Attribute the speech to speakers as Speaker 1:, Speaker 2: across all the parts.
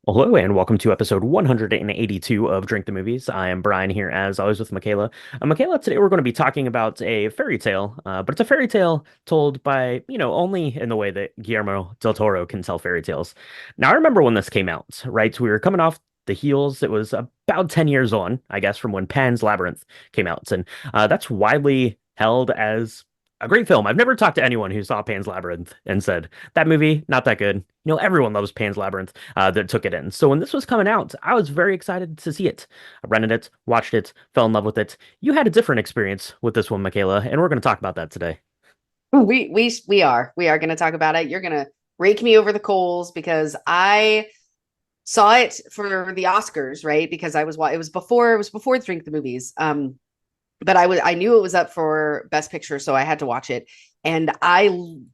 Speaker 1: Hello and welcome to episode 182 of Drink the Movies. I am Brian here as always with Michaela. Michaela, today we're going to be talking about a fairy tale, but it's a fairy tale told by, only in the way that Guillermo del Toro can tell fairy tales. Now, I remember when this came out, right? We were coming off the heels. It was about 10 years on, I guess, from when Pan's Labyrinth came out. And that's widely held as a great film. I've never talked to anyone who saw Pan's Labyrinth and said, that movie, not that good. Everyone loves Pan's Labyrinth that took it in. So when this was coming out, I was very excited to see it. I rented it, watched it, fell in love with it. You had a different experience with this one, Michaela, and we're going to talk about that today.
Speaker 2: We are going to talk about it. You're going to rake me over the coals because I saw it for the Oscars, right? Because it was before Drink the Movies. But I knew it was up for Best Picture, so I had to watch it. And I'm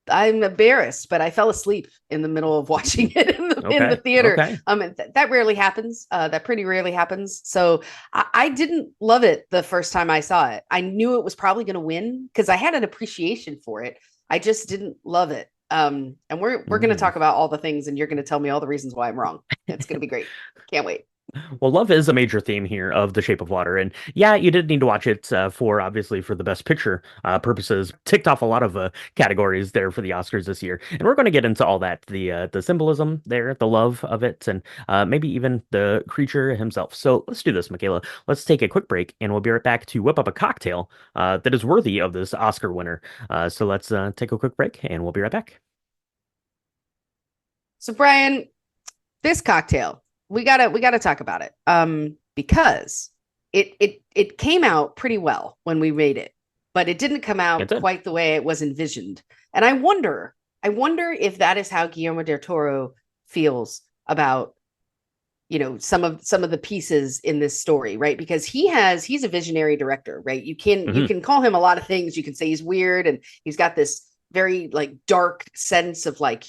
Speaker 2: embarrassed, but I fell asleep in the middle of watching it in the
Speaker 1: Okay,
Speaker 2: theater.
Speaker 1: okay.
Speaker 2: That rarely happens. That pretty rarely happens. So I didn't love it the first time I saw it. I knew it was probably going to win because I had an appreciation for it. I just didn't love it. And we're going to
Speaker 1: Mm.
Speaker 2: talk about all the things, and you're going to tell me all the reasons why I'm wrong. It's going to be great. Can't wait.
Speaker 1: Well, love is a major theme here of The Shape of Water, and yeah, you did need to watch it for obviously for the Best Picture purposes. Ticked off a lot of categories there for the Oscars this year, and we're going to get into all that, the symbolism there, the love of it, and maybe even the creature himself. So let's do this, Michaela. Let's take a quick break, and we'll be right back to whip up a cocktail that is worthy of this Oscar winner. So let's take a quick break, and we'll be right back.
Speaker 2: So Brian, this cocktail, we gotta talk about it. Because it came out pretty well when we made it, but it didn't come
Speaker 1: It
Speaker 2: out
Speaker 1: did.
Speaker 2: quite the way it was envisioned. And I wonder if that is how Guillermo del Toro feels about some of the pieces in this story, right? Because he's a visionary director, right? You
Speaker 1: Hmm.
Speaker 2: can call him a lot of things. You can say he's weird and he's got this very like dark sense of like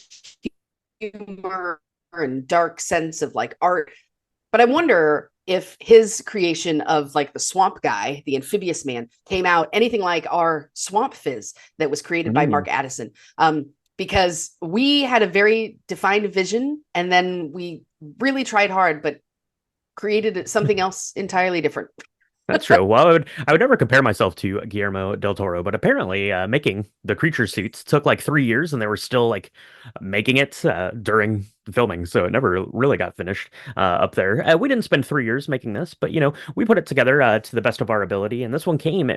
Speaker 2: humor and dark sense of like art. But I wonder if his creation of like the swamp guy, the amphibious man, came out anything like our swamp fizz that was created by
Speaker 1: Hmm.
Speaker 2: Mark Addison. Because we had a very defined vision and then we really tried hard, but created something else entirely different.
Speaker 1: That's true. Well, I would never compare myself to Guillermo del Toro, but apparently making the creature suits took like 3 years, and they were still like making it during filming, so it never really got finished up there. We didn't spend 3 years making this, but we put it together to the best of our ability, and this one came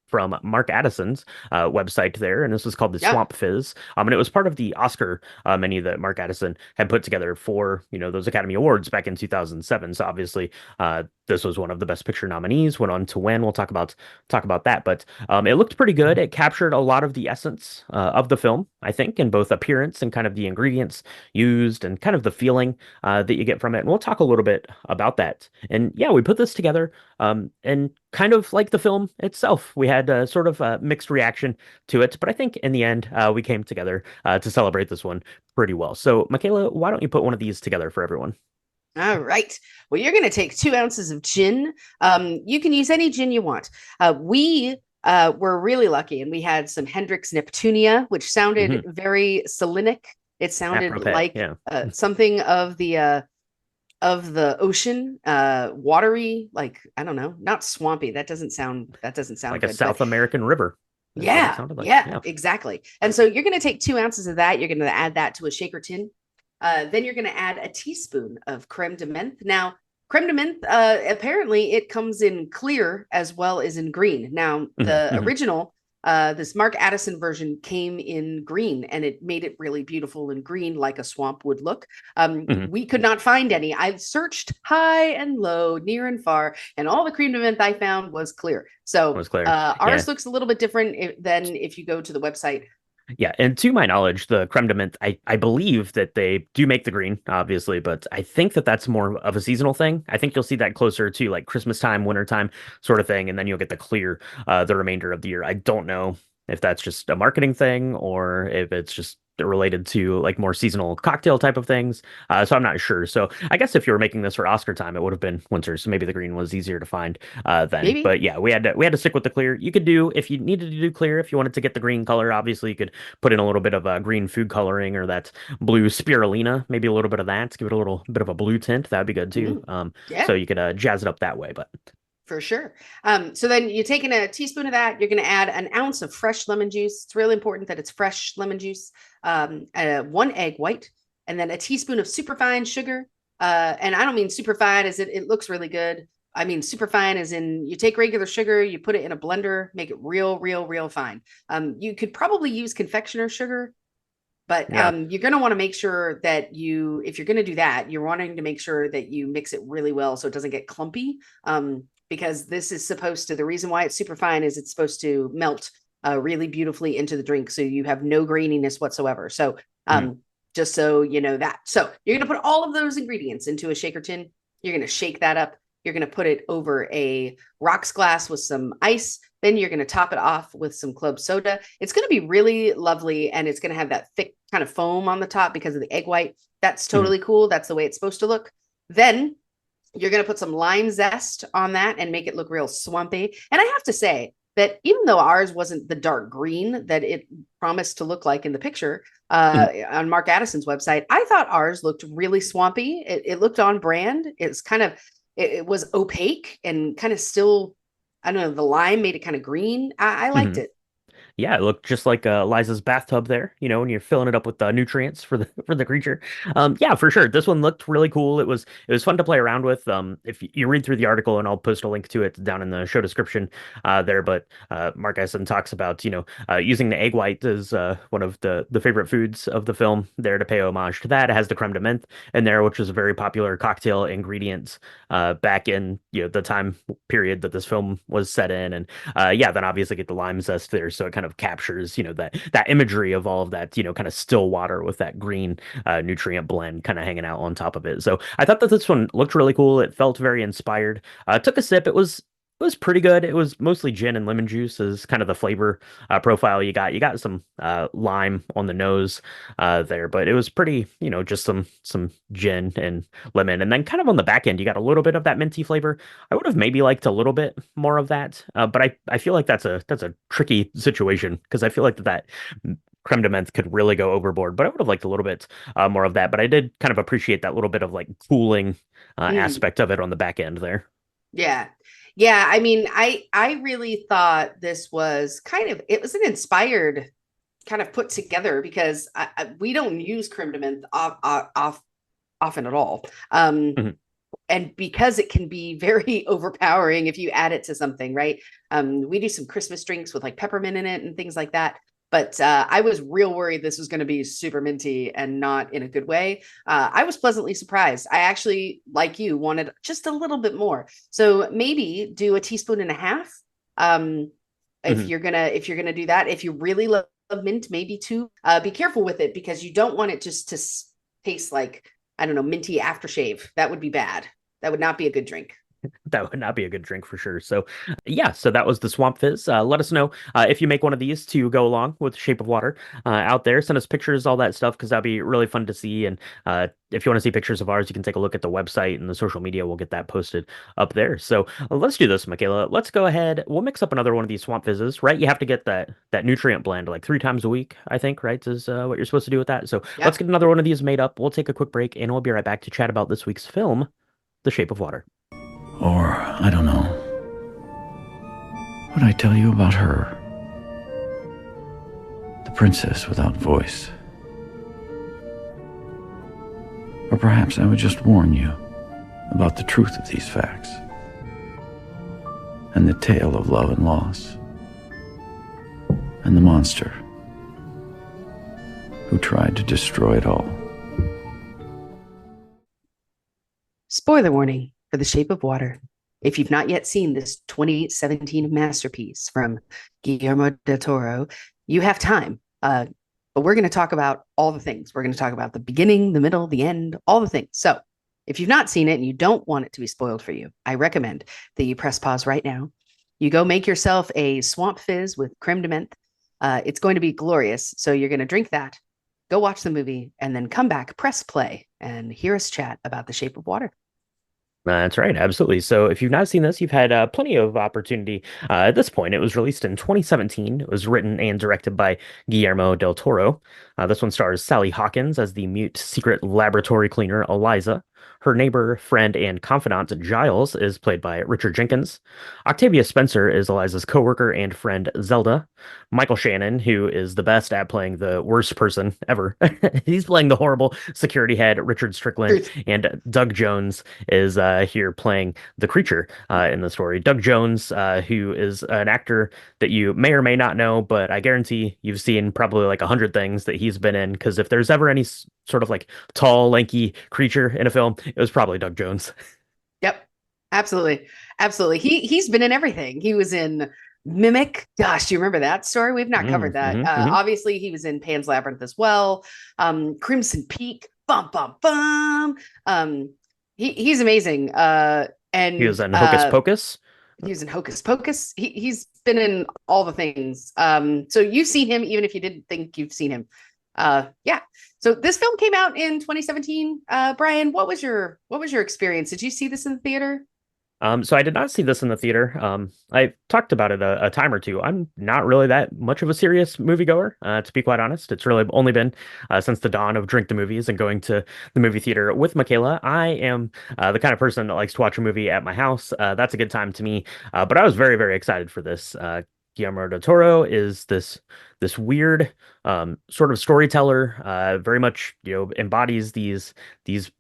Speaker 1: from Mark Addison's website there, and this was called the
Speaker 2: Yeah.
Speaker 1: Swamp Fizz. And it was part of the Oscar menu that Mark Addison had put together for those Academy Awards back in 2007. So obviously, this was one of the Best Picture nominees. Went on to win. We'll talk about that, but it looked pretty good. It captured a lot of the essence of the film, I think, in both appearance and kind of the ingredients used and kind of the feeling that you get from it. And we'll talk a little bit about that. And yeah, we put this together. And kind of like the film itself, we had sort of a mixed reaction to it, but I think in the end, we came together to celebrate this one pretty well. So, Michaela, why don't you put one of these together for everyone?
Speaker 2: All right. Well, you're going to take 2 ounces of gin. You can use any gin you want. We were really lucky, and we had some Hendrix Neptunia, which sounded
Speaker 1: Hmm.
Speaker 2: very salinic. It sounded
Speaker 1: Apropos,
Speaker 2: like
Speaker 1: yeah,
Speaker 2: something of the ocean, watery, like I don't know, not swampy. That doesn't sound
Speaker 1: like a
Speaker 2: good, but
Speaker 1: South American river. That's what it
Speaker 2: yeah,
Speaker 1: sounded like.
Speaker 2: yeah,
Speaker 1: Yeah.
Speaker 2: exactly. And so you're going to take 2 ounces of that. You're going to add that to a shaker tin. Then you're going to add a teaspoon of creme de menthe. Now, creme de menthe, apparently it comes in clear as well as in green. Now,
Speaker 1: Hmm.
Speaker 2: the
Speaker 1: Hmm.
Speaker 2: original, this Mark Addison version came in green and it made it really beautiful in green, like a swamp would look.
Speaker 1: Hmm.
Speaker 2: We could not find any. I searched high and low, near and far, and all the creme de menthe I found was clear. So
Speaker 1: Was clear. Yeah.
Speaker 2: ours looks a little bit different than if you go to the website.
Speaker 1: Yeah, and to my knowledge, the creme de menthe, I believe that they do make the green, obviously, but I think that that's more of a seasonal thing. I think you'll see that closer to like Christmas time, winter time sort of thing, and then you'll get the clear the remainder of the year. I don't know if that's just a marketing thing or if it's just related to like more seasonal cocktail type of things. So I'm not sure. So I guess if you were making this for Oscar time, it would have been winter. So maybe the green was easier to find then.
Speaker 2: Maybe.
Speaker 1: But yeah, we had to stick with the clear. You could do if you needed to do clear, if you wanted to get the green color, obviously you could put in a little bit of green food coloring or that blue spirulina, maybe a little bit of that to give it a little bit of a blue tint. That'd be good too.
Speaker 2: Mm,
Speaker 1: So
Speaker 2: yeah.
Speaker 1: you could jazz it up that way. But
Speaker 2: For sure. So then you're taking a teaspoon of that. You're going to add an ounce of fresh lemon juice. It's really important that it's fresh lemon juice. 1 egg white, and then a teaspoon of superfine sugar. And I don't mean superfine as it looks really good. I mean superfine as in you take regular sugar, you put it in a blender, make it real, real, real fine. You could probably use confectioner sugar, but
Speaker 1: yeah.
Speaker 2: you're going to want to make sure that if you're going to do that, you're wanting to make sure that you mix it really well so it doesn't get clumpy. Because this is supposed to, the reason why it's super fine is it's supposed to melt really beautifully into the drink. So you have no graininess whatsoever. So
Speaker 1: Mhm.
Speaker 2: just so you know that. So you're going to put all of those ingredients into a shaker tin. You're going to shake that up. You're going to put it over a rocks glass with some ice. Then you're going to top it off with some club soda. It's going to be really lovely. And it's going to have that thick kind of foam on the top because of the egg white. That's
Speaker 1: Mhm.
Speaker 2: totally cool. That's the way it's supposed to look. Then you're going to put some lime zest on that and make it look real swampy. And I have to say that even though ours wasn't the dark green that it promised to look like in the picture
Speaker 1: Mhm.
Speaker 2: on Mark Addison's website, I thought ours looked really swampy. It looked on brand. It's kind of, it was opaque and kind of still, I don't know, the lime made it kind of green. I liked
Speaker 1: Mhm.
Speaker 2: it.
Speaker 1: Yeah, it looked just like Liza's bathtub there, when you're filling it up with nutrients for the creature. Yeah, for sure. This one looked really cool. It was fun to play around with. If you read through the article, and I'll post a link to it down in the show description there, but Mark Essen talks about using the egg white as one of the favorite foods of the film there to pay homage to that. It has the creme de menthe in there, which was a very popular cocktail ingredient back in the time period that this film was set in, and yeah, then obviously get the lime zest there, so it kind of captures, that imagery of all of that, kind of still water with that green nutrient blend kind of hanging out on top of it. So I thought that this one looked really cool. It felt very inspired. Took a sip. It was pretty good. It was mostly gin and lemon juice as kind of the flavor profile you got. You got some lime on the nose there, but it was pretty, just some gin and lemon, and then kind of on the back end, you got a little bit of that minty flavor. I would have maybe liked a little bit more of that, but I feel like that's a tricky situation because I feel like that creme de menthe could really go overboard. But I would have liked a little bit more of that. But I did kind of appreciate that little bit of like cooling
Speaker 2: Mm,
Speaker 1: aspect of it on the back end there.
Speaker 2: yeah. Yeah, I mean, I really thought this was kind of, it was an inspired kind of put together because we don't use creme de menthe often at all.
Speaker 1: Mhm.
Speaker 2: And because it can be very overpowering if you add it to something, right? We do some Christmas drinks with like peppermint in it and things like that. But I was real worried this was going to be super minty and not in a good way. I was pleasantly surprised. I actually, like you, wanted just a little bit more. So maybe do a teaspoon and a half. Um,
Speaker 1: Mhm.
Speaker 2: if you're gonna do that, if you really love mint, maybe two. Be careful with it because you don't want it just to taste like, I don't know, minty aftershave. That would be bad. That would not be a good drink.
Speaker 1: That would not be a good drink for sure. So, yeah, so that was the Swamp Fizz. Let us know if you make one of these to go along with Shape of Water out there. Send us pictures, all that stuff, because that'd be really fun to see. And if you want to see pictures of ours, you can take a look at the website and the social media. We'll get that posted up there. So let's do this, Michaela. Let's go ahead. We'll mix up another one of these Swamp Fizzes, right? You have to get that nutrient blend like 3 times a week, I think, right? Is what you're supposed to do with that. So let's
Speaker 2: Yep.
Speaker 1: get another one of these made up. We'll take a quick break, and we'll be right back to chat about this week's film, The Shape of Water.
Speaker 3: Or, I don't know. Would I tell you about her? The princess without voice. Or perhaps I would just warn you about the truth of these facts and the tale of love and loss and the monster who tried to destroy it all.
Speaker 2: Spoiler warning for The Shape of Water. If you've not yet seen this 2017 masterpiece from Guillermo del Toro, you have time. But we're going to talk about all the things. We're going to talk about the beginning, the middle, the end, all the things. So if you've not seen it and you don't want it to be spoiled for you, I recommend that you press pause right now. You go make yourself a swamp fizz with creme de menthe. It's going to be glorious. So you're going to drink that. go watch the movie, and then come back, press play, and hear us chat about The Shape of Water.
Speaker 1: That's right, absolutely. So if you've not seen this, you've had plenty of opportunity. At this point, it was released in 2017. It was written and directed by Guillermo del Toro. This one stars Sally Hawkins as the mute secret laboratory cleaner Eliza. Her neighbor, friend, and confidant Giles is played by Richard Jenkins. Octavia Spencer is Eliza's coworker and friend Zelda. Michael Shannon, who is the best at playing the worst person ever. He's playing the horrible security head, Richard Strickland, and Doug Jones is here playing the creature in the story. Doug Jones, who is an actor that you may or may not know, but I guarantee you've seen probably like 100 things that he's been in. Because if there's ever any sort of like tall, lanky creature in a film, it was probably Doug Jones.
Speaker 2: Yep, absolutely, absolutely. He's been in everything. He was in Mimic. Gosh, do you remember that story? We've not covered that. Obviously, he was in Pan's Labyrinth as well. Crimson Peak. Bum bum bum. He's amazing. And
Speaker 1: He was in Hocus Pocus.
Speaker 2: He was in Hocus Pocus. He's been in all the things. So you've seen him, even if you didn't think you've seen him. Yeah. So this film came out in 2017. Brian, what was your experience? Did you see this in the theater?
Speaker 1: So I did not see this in the theater. I talked about it a time or two. I'm not really that much of a serious moviegoer, to be quite honest. It's really only been since the dawn of Drink the Movies and going to the movie theater with Michaela. I am the kind of person that likes to watch a movie at my house. That's a good time to me. But I was very, very excited for this. Guillermo del Toro is this weird sort of storyteller, very much embodies these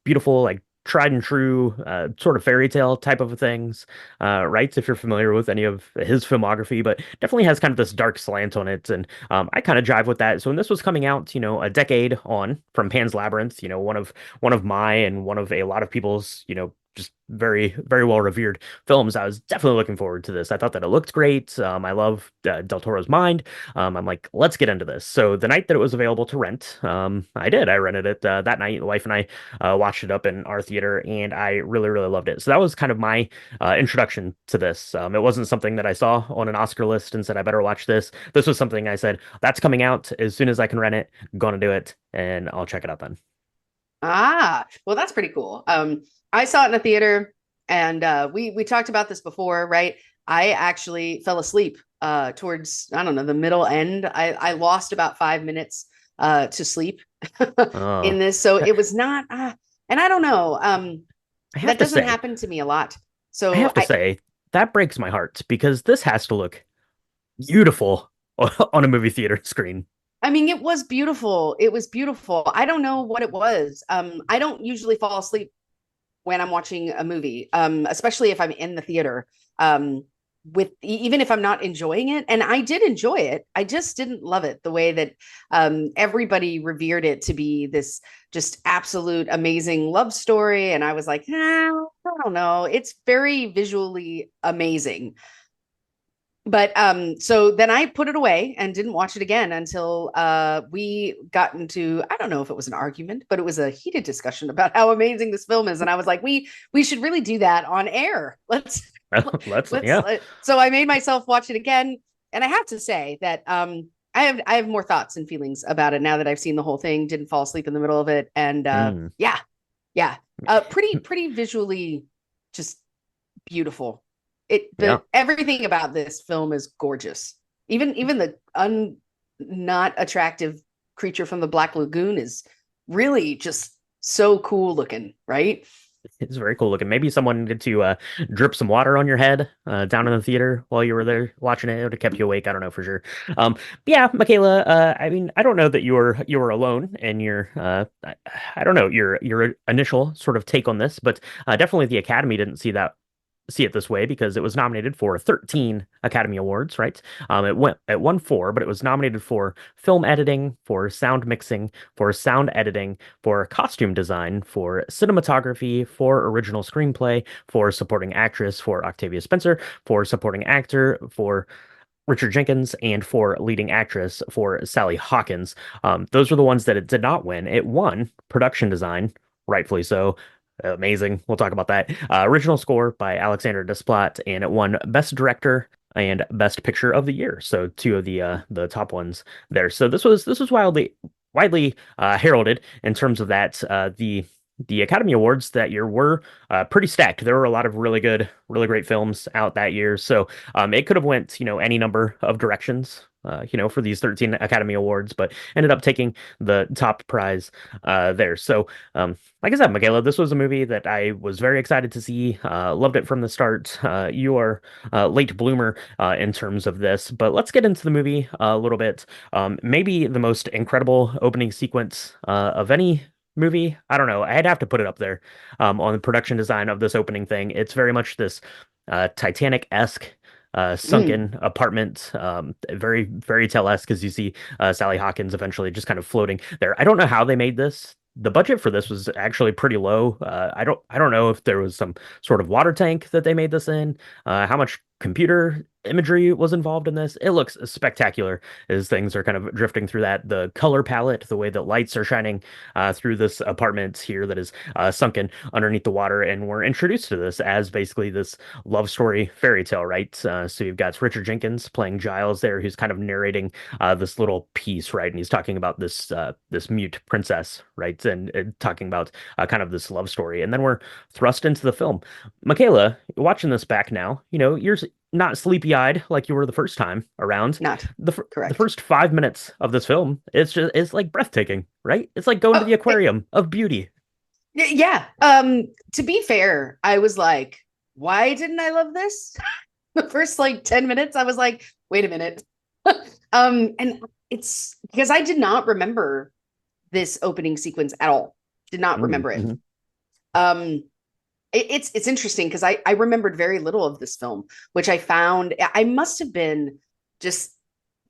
Speaker 1: beautiful like tried and true sort of fairy tale type of things, right? If you're familiar with any of his filmography, but definitely has kind of this dark slant on it, and I kind of jive with that. So when this was coming out, a decade on from Pan's Labyrinth, one of my and one of a lot of people's, just very, very well revered films. I was definitely looking forward to this. I thought that it looked great. I love Del Toro's mind. I'm like, let's get into this. So the night that it was available to rent, I did. I rented it that night. The wife and I watched it up in our theater, and I really, really loved it. So that was kind of my introduction to this. It wasn't something that I saw on an Oscar list and said, I better watch this. This was something I said, that's coming out as soon as I can rent it. I'm gonna do it, and I'll check it out then.
Speaker 2: Ah, well, that's pretty cool. I saw it in the theater, and we talked about this before, right? I actually fell asleep towards, I don't know, the middle end. I lost about 5 minutes to sleep in
Speaker 1: Oh,
Speaker 2: this, so it was not. And I don't know.
Speaker 1: I have
Speaker 2: That
Speaker 1: to
Speaker 2: doesn't
Speaker 1: say,
Speaker 2: happen to me a lot.
Speaker 1: I
Speaker 2: So
Speaker 1: have to say that breaks my heart because this has to look beautiful on a movie theater screen.
Speaker 2: I mean, it was beautiful. It was beautiful. I don't know what it was. I don't usually fall asleep when I'm watching a movie, especially if I'm in the theater. With even if I'm not enjoying it, and I did enjoy it, I just didn't love it the way that everybody revered it to be this just absolute amazing love story. And I was like, I don't know. It's very visually amazing. But so then I put it away and didn't watch it again until we got into, I don't know if it was an argument, but it was a heated discussion about how amazing this film is. And I was like, we should really do that on air.
Speaker 1: Let's,
Speaker 2: Let's
Speaker 1: yeah.
Speaker 2: So I made myself watch it again, and I have to say that I have more thoughts and feelings about it now that I've seen the whole thing, didn't fall asleep in the middle of it, and
Speaker 1: Mm,
Speaker 2: yeah, pretty visually just beautiful.
Speaker 1: yeah.
Speaker 2: Everything about this film is gorgeous. Even the not attractive creature from the Black Lagoon is really just so cool looking, right?
Speaker 1: It's very cool looking. Maybe someone needed to drip some water on your head down in the theater while you were there watching it. It would have kept you awake. I don't know for sure. But yeah, Michaela. I mean, I don't know that you were alone in your. I don't know your initial sort of take on this, but definitely the Academy didn't see it this way because it was nominated for 13 Academy Awards, right? It won four, but it was nominated for film editing, for sound mixing, for sound editing, for costume design, for cinematography, for original screenplay, for supporting actress, for Octavia Spencer, for supporting actor, for Richard Jenkins, and for leading actress for Sally Hawkins. Those were the ones that it did not win. It won production design, rightfully so. Amazing. We'll talk about that. Original score by Alexander Desplat, and it won Best Director and Best Picture of the Year. So two of the top ones there. So this was widely heralded in terms of that. The Academy Awards that year were pretty stacked. There were a lot of really great films out that year. So it could have went, any number of directions, for these 13 Academy Awards, but ended up taking the top prize there. So, like I said, Michaela, this was a movie that I was very excited to see. Loved it from the start. You are a late bloomer in terms of this, but let's get into the movie a little bit. Maybe the most incredible opening sequence of any movie. I don't know. I'd have to put it up there on the production design of this opening thing. It's very much this Titanic-esque
Speaker 2: Mm.
Speaker 1: sunken apartment, very fairy tale-esque as you see Sally Hawkins eventually just kind of floating there. I don't know how they made this. The budget for this was actually pretty low. I don't know if there was some sort of water tank that they made this in, how much computer imagery was involved in this. It looks spectacular as things are kind of drifting through that. The color palette, the way that lights are shining through this apartment here that is sunken underneath the water, and we're introduced to this as basically this love story fairy tale, right? So you've got Richard Jenkins playing Giles there, who's kind of narrating this little piece, right? And he's talking about this mute princess, right? And talking about kind of this love story, and then we're thrust into the film. Michaela, watching this back now, you're not sleepy-eyed like you were the first time around.
Speaker 2: Not
Speaker 1: The
Speaker 2: correct.
Speaker 1: first 5 minutes of this film, it's like breathtaking, right? It's like going to
Speaker 2: Oh,
Speaker 1: the aquarium of beauty.
Speaker 2: yeah. To be fair, I was like, why didn't I love this? The first like 10 minutes, I was like, wait a minute. And it's because I did not remember this opening sequence at all. Did not remember it.
Speaker 1: Mm-hmm.
Speaker 2: Um, it's interesting because I remembered very little of this film, which I found I must have been just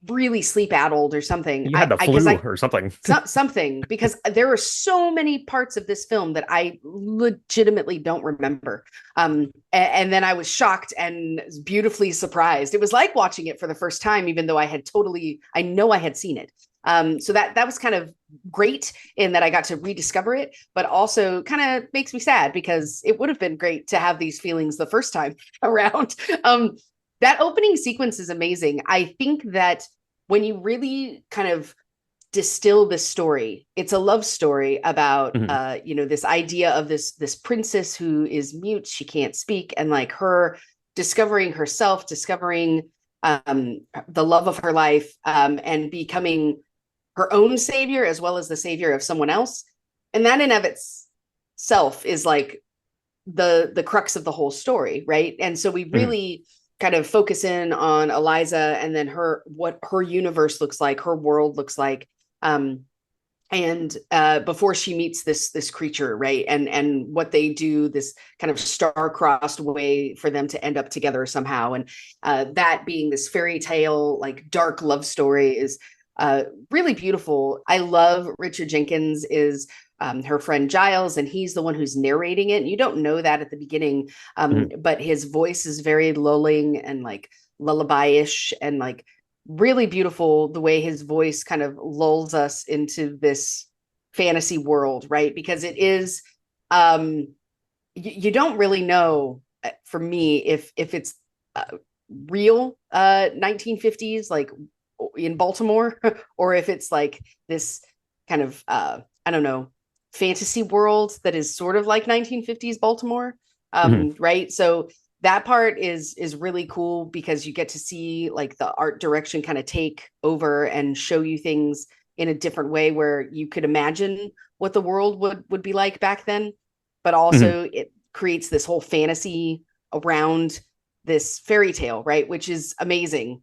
Speaker 2: really sleep addled or something.
Speaker 1: You had the
Speaker 2: I because
Speaker 1: flu
Speaker 2: I
Speaker 1: or something.
Speaker 2: something because there are so many parts of this film that I legitimately don't remember. And then I was shocked and beautifully surprised. It was like watching it for the first time, even though I know I had seen it. So that was kind of great in that I got to rediscover it, but also kind of makes me sad because it would have been great to have these feelings the first time around. That opening sequence is amazing. I think that when you really kind of distill this story, it's a love story about
Speaker 1: Hmm.
Speaker 2: this idea of this princess who is mute, she can't speak, and like her discovering herself, discovering the love of her life, and becoming her own savior as well as the savior of someone else. And that in of itself is like the crux of the whole story, right? And so we
Speaker 1: Hmm.
Speaker 2: really kind of focus in on Eliza and then what her universe looks like, her world looks like, um, and before she meets this creature, right? And what they do, this kind of star-crossed way for them to end up together somehow, and that being this fairy tale, like dark love story, is really beautiful. I love Richard Jenkins is her friend Giles, and he's the one who's narrating it. And you don't know that at the beginning,
Speaker 1: Hmm.
Speaker 2: but his voice is very lulling and like lullaby-ish and like really beautiful the way his voice kind of lulls us into this fantasy world, right? Because it is you don't really know for me if it's uh, real 1950s like in Baltimore or if it's like this kind of I don't know, fantasy world that is sort of like 1950s Baltimore.
Speaker 1: Hmm.
Speaker 2: Right? So that part is really cool because you get to see like the art direction kind of take over and show you things in a different way where you could imagine what the world would be like back then, but
Speaker 1: Hmm.
Speaker 2: also it creates this whole fantasy around this fairy tale, right? Which is amazing.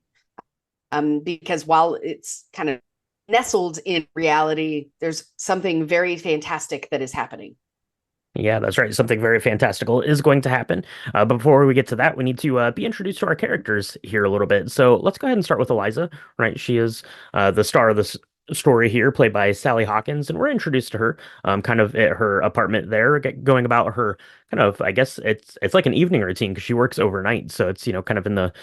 Speaker 2: Because while it's kind of nestled in reality, there's something very fantastic that is happening.
Speaker 1: Yeah, that's right. Something very fantastical is going to happen. But before we get to that, we need to be introduced to our characters here a little bit. So let's go ahead and start with Eliza, right? She is the star of this story here, played by Sally Hawkins, and we're introduced to her kind of at her apartment there, going about her kind of, I guess it's like an evening routine because she works overnight. So it's, kind of in the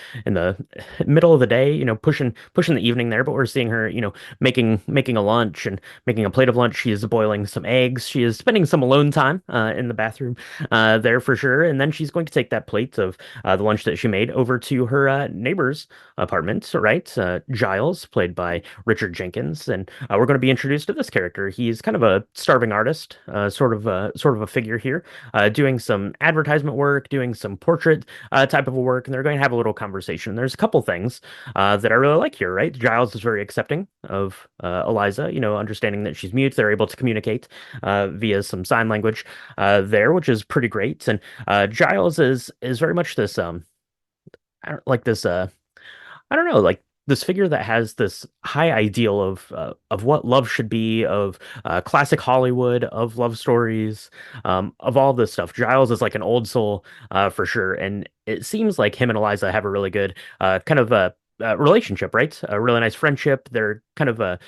Speaker 1: middle of the day, pushing the evening there, but we're seeing her, making a lunch and making a plate of lunch. She is boiling some eggs. She is spending some alone time in the bathroom there for sure. And then she's going to take that plate of the lunch that she made over to her neighbor's apartment, right? Giles, played by Richard Jenkins. and we're going to be introduced to this character. He's kind of a starving artist, sort of a figure here, doing some advertisement work, doing some portrait type of work, and they're going to have a little conversation. There's a couple things that I really like here, right? Giles is very accepting of Eliza, understanding that she's mute. They're able to communicate via some sign language there, which is pretty great. And Giles is very much this I don't like this I don't know, like this figure that has this high ideal of what love should be, of classic Hollywood, of love stories, of all this stuff. Giles is like an old soul for sure, and it seems like him and Eliza have a really good kind of relationship, right? A really nice friendship. They're kind of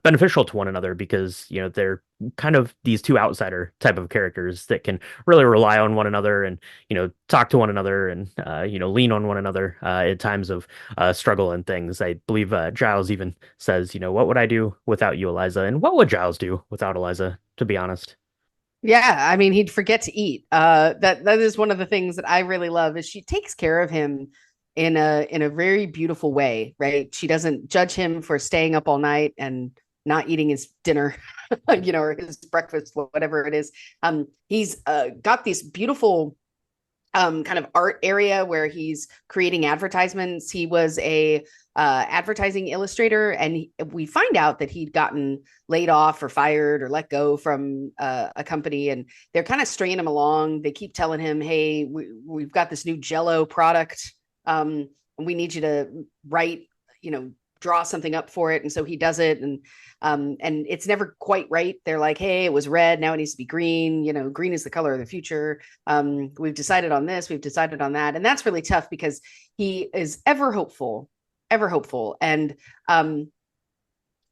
Speaker 1: beneficial to one another because they're kind of these two outsider type of characters that can really rely on one another and talk to one another and lean on one another at times of struggle and things. I believe Giles even says, what would I do without you, Eliza? And what would Giles do without Eliza, to be honest?
Speaker 2: Yeah, I mean, he'd forget to eat. That is one of the things that I really love is she takes care of him in a very beautiful way, right? She doesn't judge him for staying up all night and not eating his dinner, or his breakfast, whatever it is. He's got this beautiful kind of art area where he's creating advertisements. He was a advertising illustrator, and we find out that he'd gotten laid off or fired or let go from a company, and they're kind of stringing him along. They keep telling him, hey, we've got this new Jello product. We need you to write, draw something up for it. And so he does it. And it's never quite right. They're like, hey, it was red. Now it needs to be green. Green is the color of the future. We've decided on this. We've decided on that. And that's really tough because he is ever hopeful. And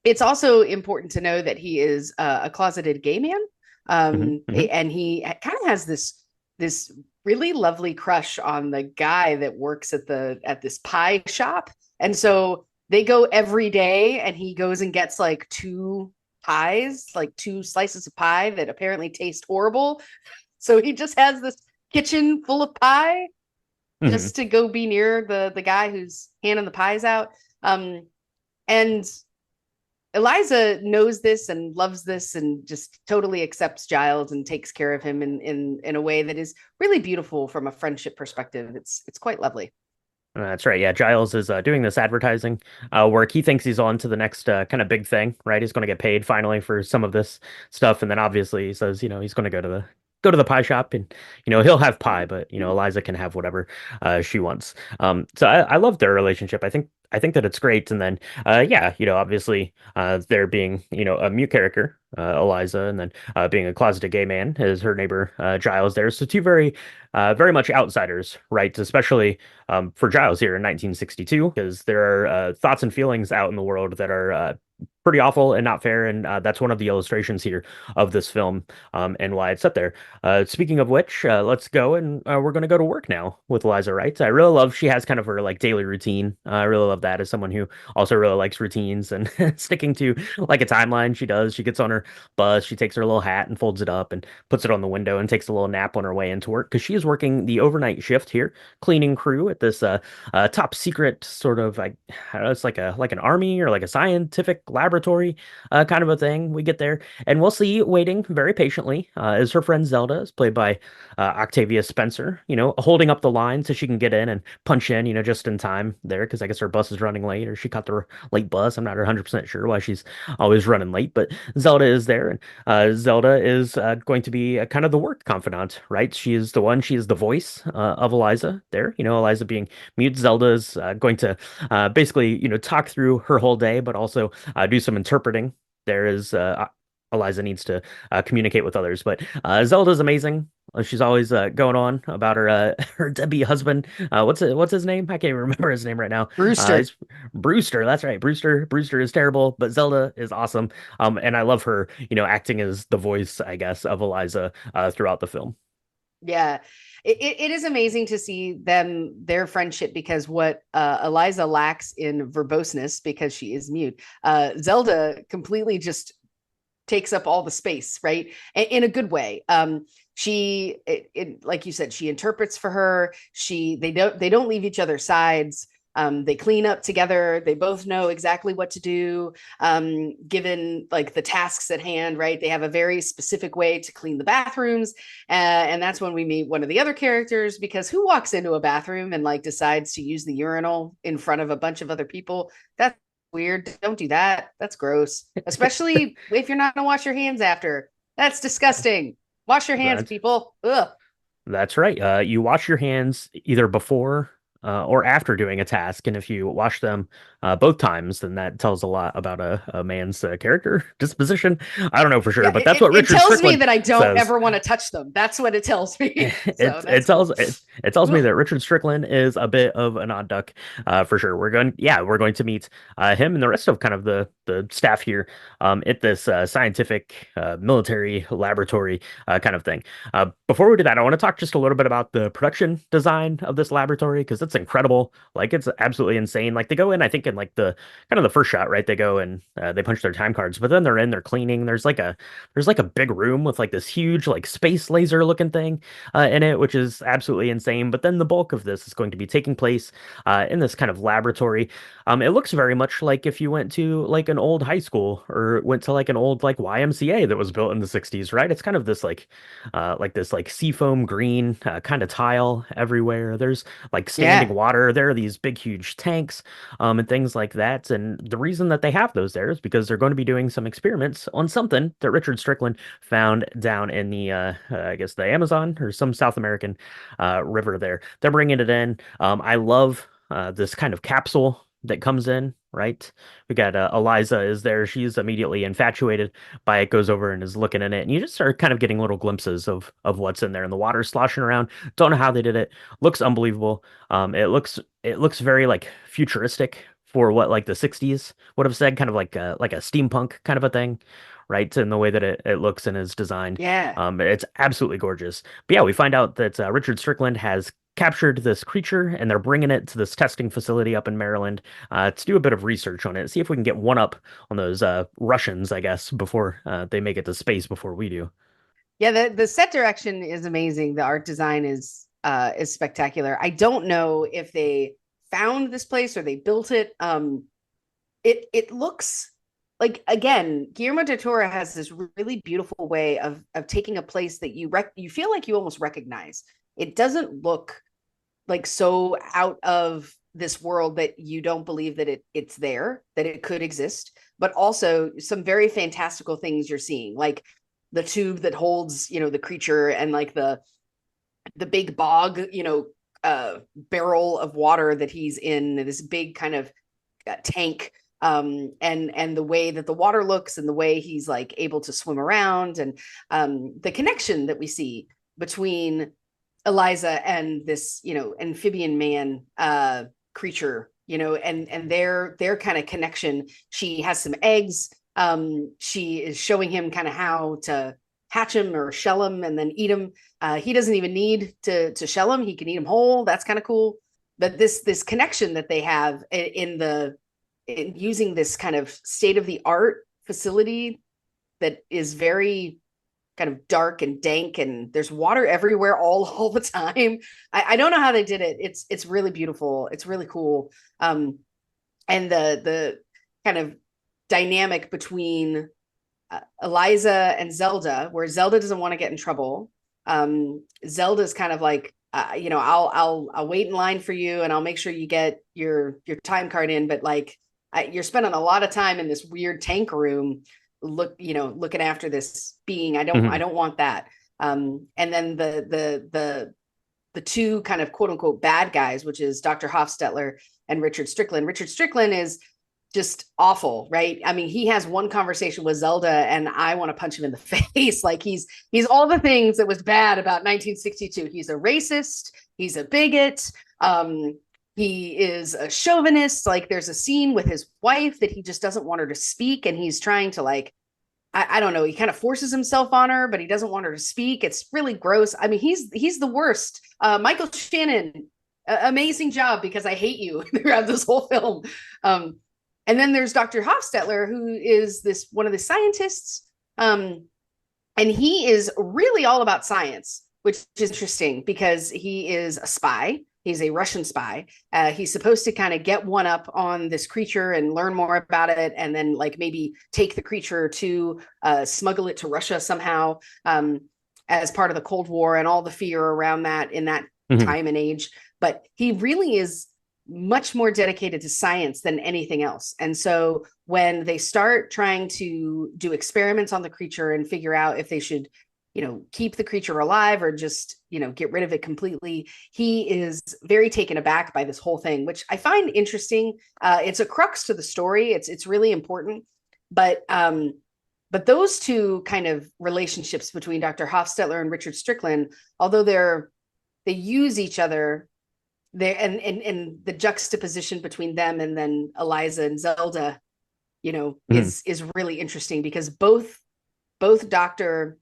Speaker 2: it's also important to know that he is a closeted gay man. And he kind of has this really lovely crush on the guy that works at this pie shop. And so they go every day, and he goes and gets like two slices of pie that apparently taste horrible. So he just has this kitchen full of pie just to go be near the guy who's handing the pies out. And Eliza knows this and loves this and just totally accepts Giles and takes care of him in a way that is really beautiful from a friendship perspective. It's quite lovely.
Speaker 1: That's right. Yeah, Giles is doing this advertising work. He thinks he's on to the next kind of big thing, right? He's going to get paid finally for some of this stuff, and then obviously he says, he's going to go to the pie shop, and he'll have pie, but Eliza can have whatever she wants. So I love their relationship. I think that it's great. And then yeah, obviously there being a mute character, Eliza, and then being a closeted gay man is her neighbor Giles there. So two very much outsiders, right? Especially for Giles here in 1962, because there are thoughts and feelings out in the world that are pretty awful and not fair. And that's one of the illustrations here of this film and why it's up there. Speaking of which, let's go and we're going to go to work now with Eliza, right? I really love she has kind of her like daily routine. I really love that as someone who also really likes routines and sticking to like a timeline. She does. She gets on her bus, she takes her little hat and folds it up and puts it on the window and takes a little nap on her way into work because she is working the overnight shift here, cleaning crew at this top secret sort of like I don't know, it's like an army or like a scientific laboratory kind of a thing. We get there and we'll see waiting very patiently is her friend Zelda, is played by Octavia Spencer, holding up the line so she can get in and punch in, just in time there because I guess her bus is running late or she caught the late bus. I'm not 100% sure why she's always running late, but Zelda is there, and Zelda is going to be kind of the work confidant, right? She is the voice of Eliza there. Eliza being mute, Zelda is going to basically, talk through her whole day, but also do some interpreting. There is Eliza needs to communicate with others, but Zelda's amazing. She's always going on about her her deadbeat husband. What's his name? I can't even remember his name right now.
Speaker 2: Brewster.
Speaker 1: Brewster. That's right. Brewster is terrible, but Zelda is awesome. And I love her, acting as the voice, I guess, of Eliza throughout the film.
Speaker 2: Yeah. It is amazing to see their friendship because what Eliza lacks in verboseness because she is mute, Zelda completely just takes up all the space, right? In a good way. She like you said, she interprets for her. They don't leave each other's sides. They clean up together. They both know exactly what to do, given like the tasks at hand, right? They have a very specific way to clean the bathrooms. And that's when we meet one of the other characters, because who walks into a bathroom and like decides to use the urinal in front of a bunch of other people? That's weird. Don't do that. That's gross, especially if you're not going to wash your hands after. That's disgusting. Wash your hands,
Speaker 1: That's
Speaker 2: people. Ugh.
Speaker 1: That's right. You wash your hands either before or after doing a task, and if you wash them both times, then that tells a lot about a man's character disposition. I don't know for sure,
Speaker 2: Yeah,
Speaker 1: but that's what
Speaker 2: it
Speaker 1: Richard
Speaker 2: tells me
Speaker 1: Strickland
Speaker 2: that I don't
Speaker 1: says.
Speaker 2: ever want to touch them. That's what it tells me. So
Speaker 1: It
Speaker 2: that's cool.
Speaker 1: tells it tells me that Richard Strickland is a bit of an odd duck, for sure. We're going to meet him and the rest of kind of the staff here at this scientific military laboratory kind of thing. Before we do that, I want to talk just a little bit about the production design of this laboratory because it's incredible. Like it's absolutely insane. Like they go in, I think in like the kind of the first shot, right? They go and they punch their time cards, but then they're cleaning. There's like a big room with like this huge like space laser looking thing in it, which is absolutely insane. But then the bulk of this is going to be taking place in this kind of laboratory. It looks very much like if you went to like an old high school or went to like an old like YMCA that was built in the 60s, right? It's kind of this like this like seafoam green kind of tile everywhere. There's like standing
Speaker 2: Yeah.
Speaker 1: water. There are these big huge tanks and things like that. And the reason that they have those there is because they're going to be doing some experiments on something that Richard Strickland found down in the I guess the Amazon or some South American river there. They're bringing it in. I love this kind of capsule that comes in, right? We got Eliza is there. She's immediately infatuated by it, goes over and is looking in it, and you just start kind of getting little glimpses of what's in there. And the water's sloshing around. Don't know how they did it. Looks unbelievable. It looks very like futuristic for what like the 60s would have said, kind of like a steampunk kind of a thing, right? In the way that it looks and is designed.
Speaker 2: Yeah.
Speaker 1: It's absolutely gorgeous. But yeah, we find out that Richard Strickland has captured this creature and they're bringing it to this testing facility up in Maryland to do a bit of research on it, see if we can get one up on those Russians, I guess, before they make it to space before we do.
Speaker 2: Yeah, the set direction is amazing. The art design is spectacular. I don't know if they found this place or they built it. It looks like, again, Guillermo del Toro has this really beautiful way of taking a place that you feel like you almost recognize. It doesn't look like so out of this world that you don't believe that it's there, that it could exist, but also some very fantastical things you're seeing, like the tube that holds, the creature, and like the big bog, barrel of water that he's in, this big kind of tank, and the way that the water looks and the way he's like able to swim around, and the connection that we see between Eliza and this, amphibian man creature, and their kind of connection. She has some eggs. She is showing him kind of how to hatch them or shell them and then eat them. He doesn't even need to shell them. He can eat them whole. That's kind of cool. But this connection that they have in using this kind of state of the art facility that is very kind of dark and dank, and there's water everywhere all the time. I don't know how they did it. It's really beautiful. It's really cool. And the kind of dynamic between Eliza and Zelda, where Zelda doesn't want to get in trouble. Zelda's kind of like, I'll wait in line for you, and I'll make sure you get your time card in. But like, you're spending a lot of time in this weird tank room, looking after this being. I don't want that. And then the two kind of quote unquote bad guys, which is Dr. Hofstetler and Richard Strickland. Richard Strickland is just awful, right? I mean, he has one conversation with Zelda and I want to punch him in the face. Like he's all the things that was bad about 1962. He's a racist. He's a bigot. He is a chauvinist. Like there's a scene with his wife that he just doesn't want her to speak. And he's trying to like, I don't know. He kind of forces himself on her, but he doesn't want her to speak. It's really gross. I mean, he's the worst. Michael Shannon, amazing job, because I hate you throughout this whole film. And then there's Dr. Hofstetler, who is one of the scientists. And he is really all about science, which is interesting because he is a spy. He's a Russian spy. He's supposed to kind of get one up on this creature and learn more about it, and then like maybe take the creature to smuggle it to Russia somehow, as part of the Cold War and all the fear around that in that
Speaker 1: Mhm.
Speaker 2: time and age. But he really is much more dedicated to science than anything else. And so when they start trying to do experiments on the creature and figure out if they should, keep the creature alive or just, get rid of it completely, he is very taken aback by this whole thing, which I find interesting. It's a crux to the story. It's really important. But those two kind of relationships between Dr. Hofstetler and Richard Strickland, although they use each other, there and the juxtaposition between them and then Eliza and Zelda,
Speaker 1: Mhm.
Speaker 2: is really interesting, because both Dr.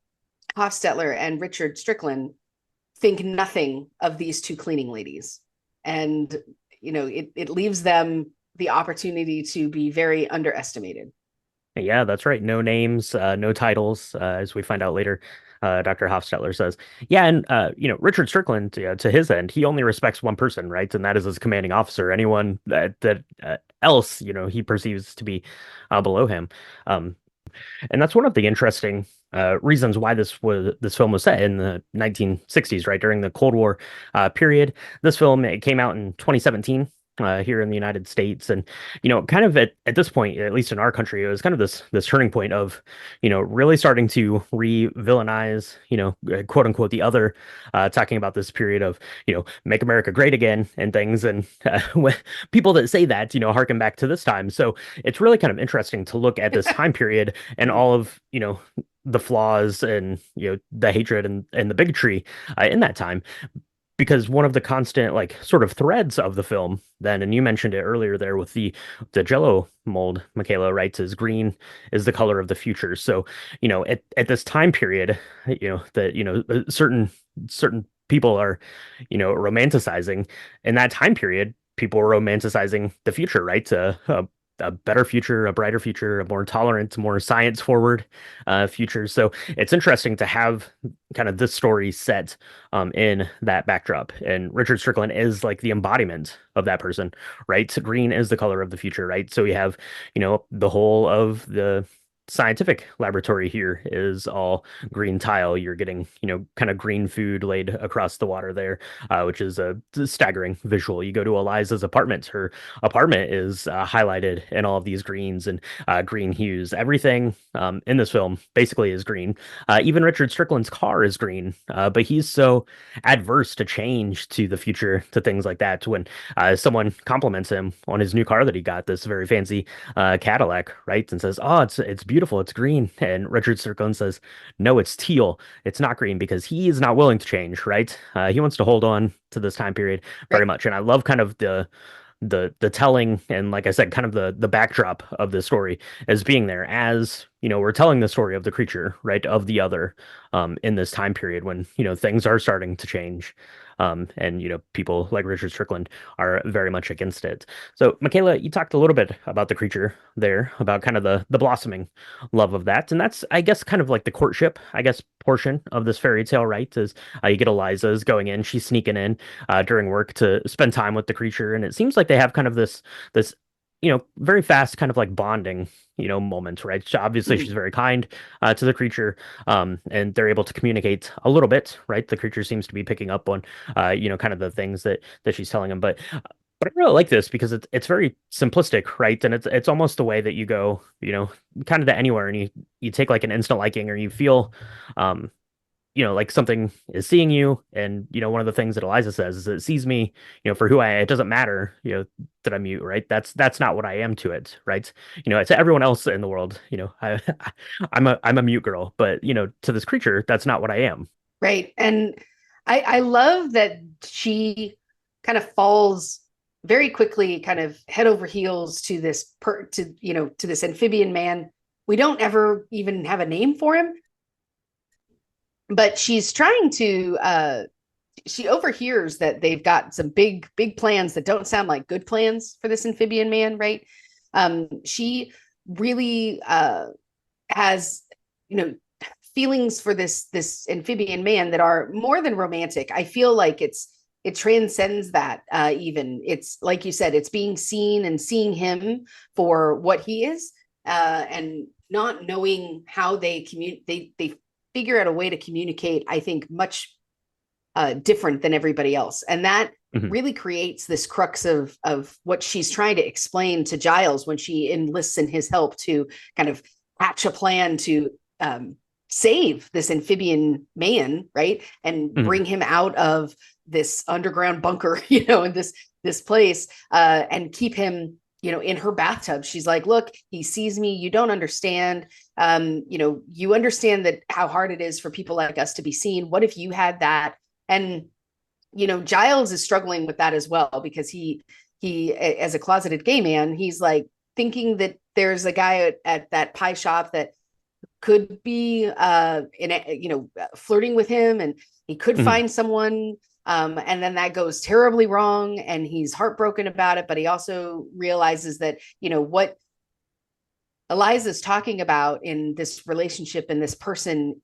Speaker 2: Hofstetler and Richard Strickland think nothing of these two cleaning ladies, and it leaves them the opportunity to be very underestimated.
Speaker 1: Yeah, that's right. No names, no titles, as we find out later. Dr. Hofstetler says, yeah, and Richard Strickland, to his end, he only respects one person, right, and that is his commanding officer. Anyone that else, he perceives to be below him. Um, and that's one of the interesting reasons why this film was set in the 1960s, right, during the Cold War period. This film, it came out in 2017. Here in the United States, and kind of at this point, at least in our country, it was kind of this turning point of really starting to re-villainize, quote unquote, the other, talking about this period of make America great again and things, and when people that say that harken back to this time. So it's really kind of interesting to look at this time period and all of the flaws and the hatred and the bigotry in that time, because one of the constant like sort of threads of the film then, and you mentioned it earlier there with the Jello mold, Michaela writes, is green is the color of the future. So at this time period, that certain people are romanticizing in that time period, people are romanticizing the future, right? A better future, a brighter future, a more tolerant, more science forward future. So it's interesting to have kind of this story set in that backdrop. And Richard Strickland is like the embodiment of that person, right? So green is the color of the future, right? So we have, the whole of the scientific laboratory here is all green tile. You're getting, kind of green food laid across the water there, which is a staggering visual. You go to Eliza's apartment. Her apartment is highlighted in all of these greens and green hues. Everything in this film basically is green. Even Richard Strickland's car is green, but he's so adverse to change, to the future, to things like that. When someone compliments him on his new car that he got, this very fancy Cadillac, right, and says, "Oh, it's beautiful, it's green," and Richard Strickland says, "No, it's teal. It's not green," because he is not willing to change, right? He wants to hold on to this time period very
Speaker 2: Right.
Speaker 1: much, and I love kind of the telling and, like I said, kind of the backdrop of the story as being there, as we're telling the story of the creature, right, of the other, in this time period when things are starting to change, and people like Richard Strickland are very much against it. So Michaela, you talked a little bit about the creature there, about kind of the blossoming love of that, and that's, I guess, kind of like the courtship, I guess, portion of this fairy tale, right? Is you get Eliza's going in, she's sneaking in during work to spend time with the creature, and it seems like they have kind of this very fast kind of like bonding moment, right? So obviously she's
Speaker 2: Mhm.
Speaker 1: very kind to the creature, and they're able to communicate a little bit, right? The creature seems to be picking up on kind of the things that she's telling him, but I really like this because it's very simplistic, right? And it's almost the way that you go, kind of to anywhere, and you take like an instant liking, or you feel um like something is seeing you. And, one of the things that Eliza says is it sees me, for who I am. It doesn't matter, that I'm mute, right? That's not what I am to it, right? To everyone else in the world, I'm a mute girl, but, to this creature, that's not what I am.
Speaker 2: Right. And I love that she kind of falls very quickly, kind of head over heels to to this amphibian man. We don't ever even have a name for him, but she's trying to she overhears that they've got some big plans that don't sound like good plans for this amphibian man, right? She really has, feelings for this amphibian man that are more than romantic. I feel like it transcends that. Even it's like you said, it's being seen and seeing him for what he is, and not knowing how they communicate. They figure out a way to communicate, I think, much different than everybody else, and that
Speaker 1: Mhm.
Speaker 2: really creates this crux of what she's trying to explain to Giles when she enlists in his help to kind of hatch a plan to save this amphibian man, right, and
Speaker 1: Mhm.
Speaker 2: bring him out of this underground bunker, in this place, and keep him, in her bathtub. She's like, look, he sees me, you don't understand. You understand that how hard it is for people like us to be seen. What if you had that? And Giles is struggling with that as well, because he as a closeted gay man, he's like thinking that there's a guy at that pie shop that could be flirting with him, and he could
Speaker 1: Mhm.
Speaker 2: find someone, and then that goes terribly wrong, and he's heartbroken about it. But he also realizes that what Eliza's talking about in this relationship and this person,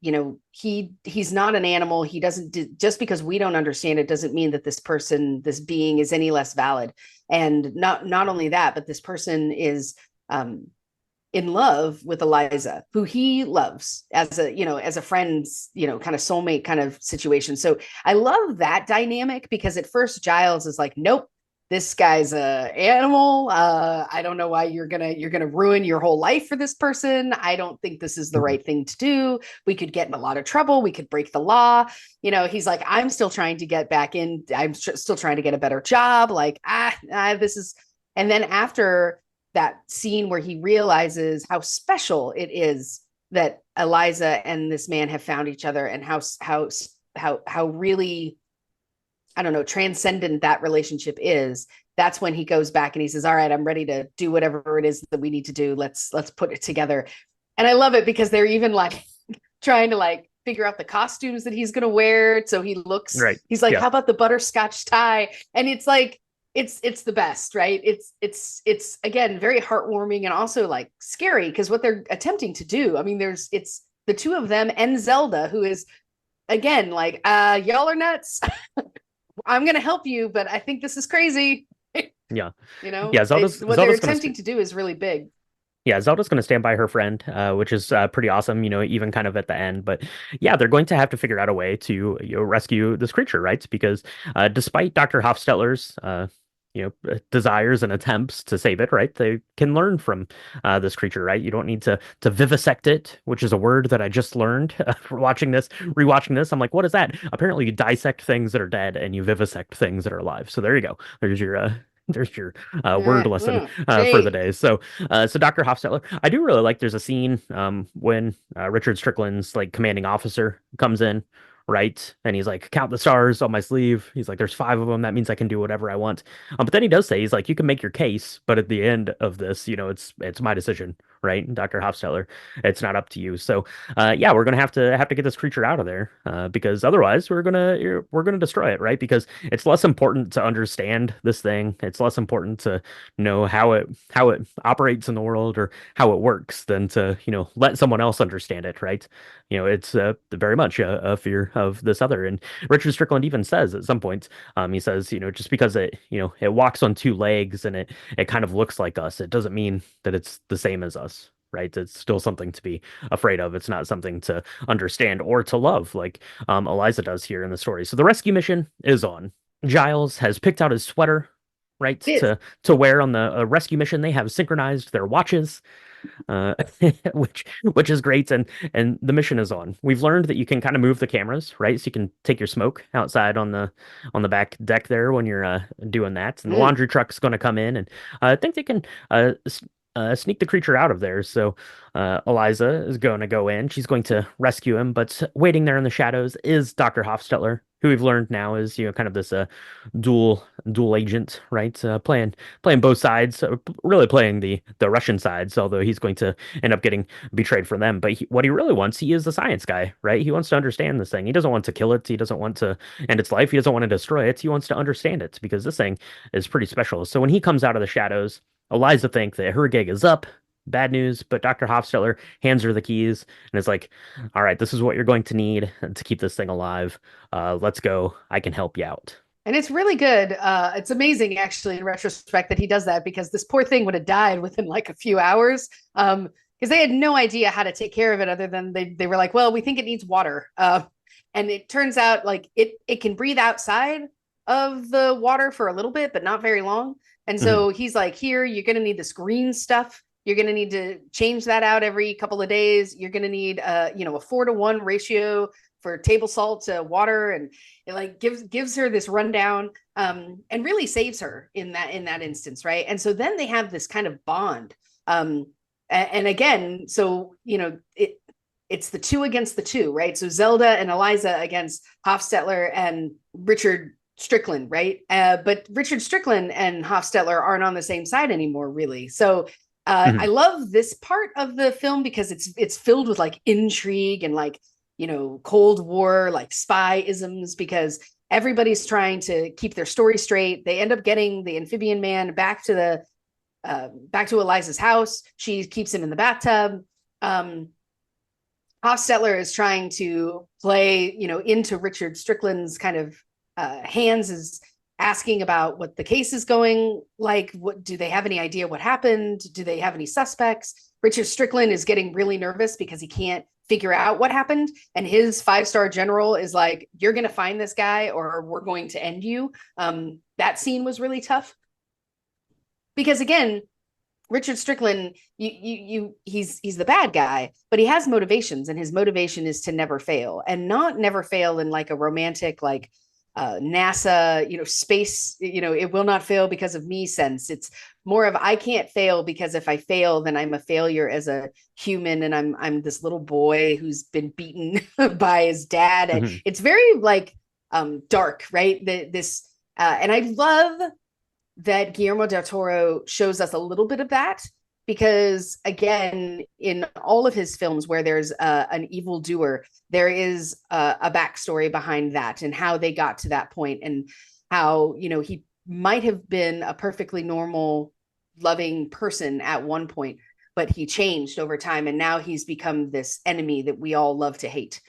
Speaker 2: he's not an animal. He doesn't, just because we don't understand it doesn't mean that this person, this being, is any less valid. And not only that, but this person is in love with Eliza, who he loves as a friend's, kind of soulmate kind of situation. So I love that dynamic, because at first Giles is like, nope, this guy's a animal. I don't know why you're gonna ruin your whole life for this person. I don't think this is the
Speaker 1: Mhm.
Speaker 2: right thing to do. We could get in a lot of trouble. We could break the law. He's like, I'm still trying to get back in. I'm still trying to get a better job. Like, this is. And then after that scene where he realizes how special it is that Eliza and this man have found each other, and how really, I don't know, transcendent that relationship is. That's when he goes back and he says, all right, I'm ready to do whatever it is that we need to do. Let's put it together. And I love it, because they're even like trying to like figure out the costumes that he's going to wear. So
Speaker 1: Right.
Speaker 2: he's like,
Speaker 1: Yeah.
Speaker 2: how about the butterscotch tie? And it's like, it's the best, right? It's again, very heartwarming, and also like scary, because what they're attempting to do, I mean, it's the two of them and Zelda, who is again like, y'all are nuts. I'm going to help you, but I think this is crazy.
Speaker 1: Yeah. Yeah.
Speaker 2: What they're attempting to do is really big.
Speaker 1: Zelda's going to stand by her friend, which is pretty awesome, even kind of at the end. But yeah, they're going to have to figure out a way to rescue this creature, right? Because despite Dr. Hofstetler's desires and attempts to save it, right? They can learn from this creature, right? You don't need to vivisect it, which is a word that I just learned for rewatching this. I'm like, what is that? Apparently, you dissect things that are dead and you vivisect things that are alive. So there you go. There's your word lesson for the
Speaker 2: Jake.
Speaker 1: day. So Dr. Hofstetler, I do really like. There's a scene when Richard Strickland's like commanding officer comes in, right, and he's like, count the stars on my sleeve. He's like, there's five of them. That means I can do whatever I want. But then he does say, he's like, you can make your case, but at the end of this, it's my decision, right, Dr. Hofstetler. It's not up to you. So yeah, we're gonna have to get this creature out of there because otherwise we're gonna destroy it, right? Because it's less important to understand this thing. It's less important to know how it operates in the world or how it works than to let someone else understand it, right? It's very much a fear of this other. And Richard Strickland even says at some point, he says, just because it walks on two legs and it kind of looks like us, it doesn't mean that it's the same as us. Right. It's still something to be afraid of. It's not something to understand or to love, like Eliza does here in the story. So the rescue mission is on. Giles has picked out his sweater, right,
Speaker 2: Fizz.
Speaker 1: to wear on the rescue mission. They have synchronized their watches, uh, which is great. And the mission is on. We've learned that you can kind of move the cameras, right? So you can take your smoke outside on the back deck there when you're doing that. And the
Speaker 2: Mm.
Speaker 1: laundry truck's going to come in, and I think they can sneak the creature out of there. So Eliza is going to go in. She's going to rescue him, but waiting there in the shadows is Dr. Hofstetler, who we've learned now is kind of this dual agent, right? Playing both sides, really playing the Russian sides, although he's going to end up getting betrayed for them. But what he really wants, he is the science guy, right? He wants to understand this thing. He doesn't want to kill it. He doesn't want to end its life. He doesn't want to destroy it. He wants to understand it because this thing is pretty special. So when he comes out of the shadows, Eliza thinks that her gig is up. Bad news, but Dr. Hofstetler hands her the keys and is like, all right, this is what you're going to need to keep this thing alive. Let's go. I can help you out.
Speaker 2: And it's really good. It's amazing, actually, in retrospect, that he does that, because this poor thing would have died within like a few hours. Because they had no idea how to take care of it, other than they were like, well, we think it needs water. And it turns out like it can breathe outside of the water for a little bit, but not very long. And
Speaker 1: Mhm.
Speaker 2: so he's like, here, you're going to need this green stuff. You're going to need to change that out every couple of days. You're going to need a 4-to-1 ratio for table salt to water, and it like gives her this rundown, and really saves her in that instance, right? And so then they have this kind of bond, and again, so it's the two against the two, right? So Zelda and Eliza against Hofstetler and Richard Strickland, right? But Richard Strickland and Hofstetler aren't on the same side anymore, really. So I
Speaker 1: Mhm.
Speaker 2: love this part of the film because it's filled with like intrigue and like Cold War like spy isms, because everybody's trying to keep their story straight. They end up getting the amphibian man back to Eliza's house. She keeps him in the bathtub. Hofstetler is trying to play, into Richard Strickland's kind of hands, is asking about what the case is going like. What do they have any idea what happened? Do they have any suspects? Richard Strickland is getting really nervous because he can't figure out what happened. And his 5-star general is like, you're going to find this guy or we're going to end you. That scene was really tough because, again, Richard Strickland, he's the bad guy, but he has motivations, and his motivation is to never fail, and not never fail in like a romantic, like NASA, space, it will not fail because of me sense. It's more of, I can't fail because if I fail, then I'm a failure as a human, and I'm this little boy who's been beaten by his dad, and
Speaker 1: Mhm.
Speaker 2: it's very like dark, right? And I love that Guillermo del Toro shows us a little bit of that, because again, in all of his films where there's an evil doer, there is a backstory behind that, and how they got to that point, and how he might have been a perfectly normal, loving person at one point, but he changed over time, and now he's become this enemy that we all love to hate.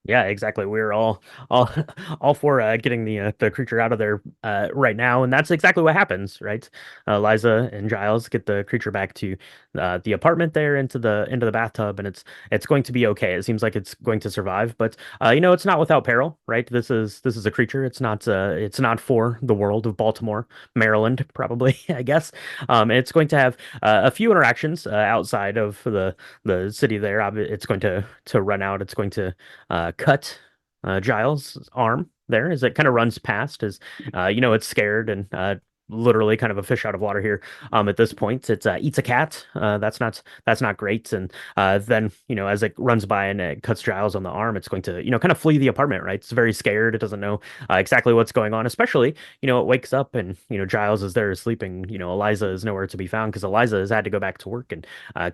Speaker 1: Yeah, exactly. We're all all for getting the creature out of there right now, and that's exactly what happens, right? Liza and Giles get the creature back to the apartment there, into the bathtub, and it's going to be okay. It seems like it's going to survive, but it's not without peril, right? This is a creature. It's not for the world of Baltimore, Maryland, probably, I guess. It's going to have a few interactions outside of the city there. It's going to run out. It's going to cut Giles' arm there as it kind of runs past, as it's scared and literally kind of a fish out of water here. At this point, it eats a cat. That's not great. And then as it runs by and it cuts Giles on the arm, it's going to kind of flee the apartment. Right? It's very scared. It doesn't know exactly what's going on. Especially it wakes up and Giles is there sleeping. Eliza is nowhere to be found because Eliza has had to go back to work and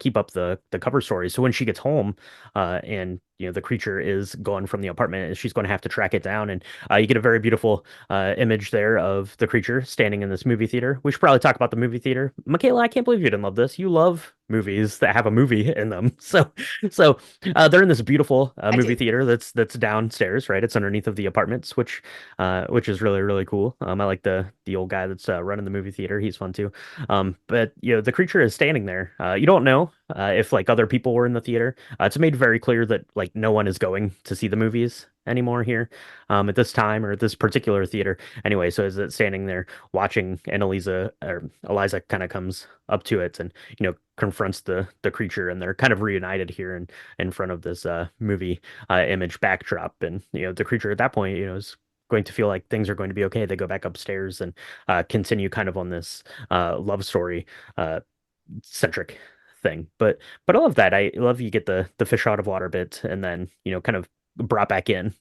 Speaker 1: keep up the cover story. So when she gets home, and the creature is gone from the apartment, and she's going to have to track it down. And you get a very beautiful image there of the creature standing in this movie theater. We should probably talk about the movie theater. Michaela, I can't believe you didn't love this. You love movies that have a movie in them. So they're in this beautiful
Speaker 2: I
Speaker 1: movie
Speaker 2: do.
Speaker 1: theater that's downstairs, right? It's underneath of the apartments, which is really really cool. I like the old guy that's running the movie theater. He's fun too. But the creature is standing there. You don't know if like other people were in the theater. It's made very clear that like no one is going to see the movies anymore here, at this time or at this particular theater. Anyway, so as it's standing there watching, and Eliza kind of comes up to it and confronts the creature, and they're kind of reunited here in front of this movie image backdrop, and the creature at that point is going to feel like things are going to be okay. They go back upstairs and continue kind of on this love story uh, centric thing. But I love that. I love you get the fish out of water bit, and then kind of brought back in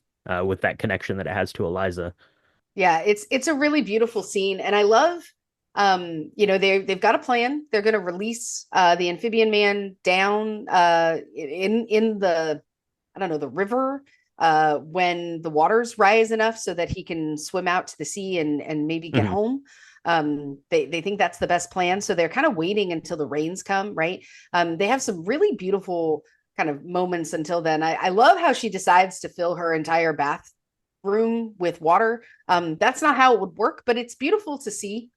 Speaker 1: with that connection that it has to Eliza.
Speaker 2: Yeah, it's a really beautiful scene, and I love they've got a plan. They're going to release the amphibian man down in the, I don't know, the river, when the waters rise enough so that he can swim out to the sea and maybe get
Speaker 1: Hmm.
Speaker 2: home. They think that's the best plan, so they're kind of waiting until the rains come, right? They have some really beautiful kind of moments until then. I love how she decides to fill her entire room with water. That's not how it would work, but it's beautiful to see.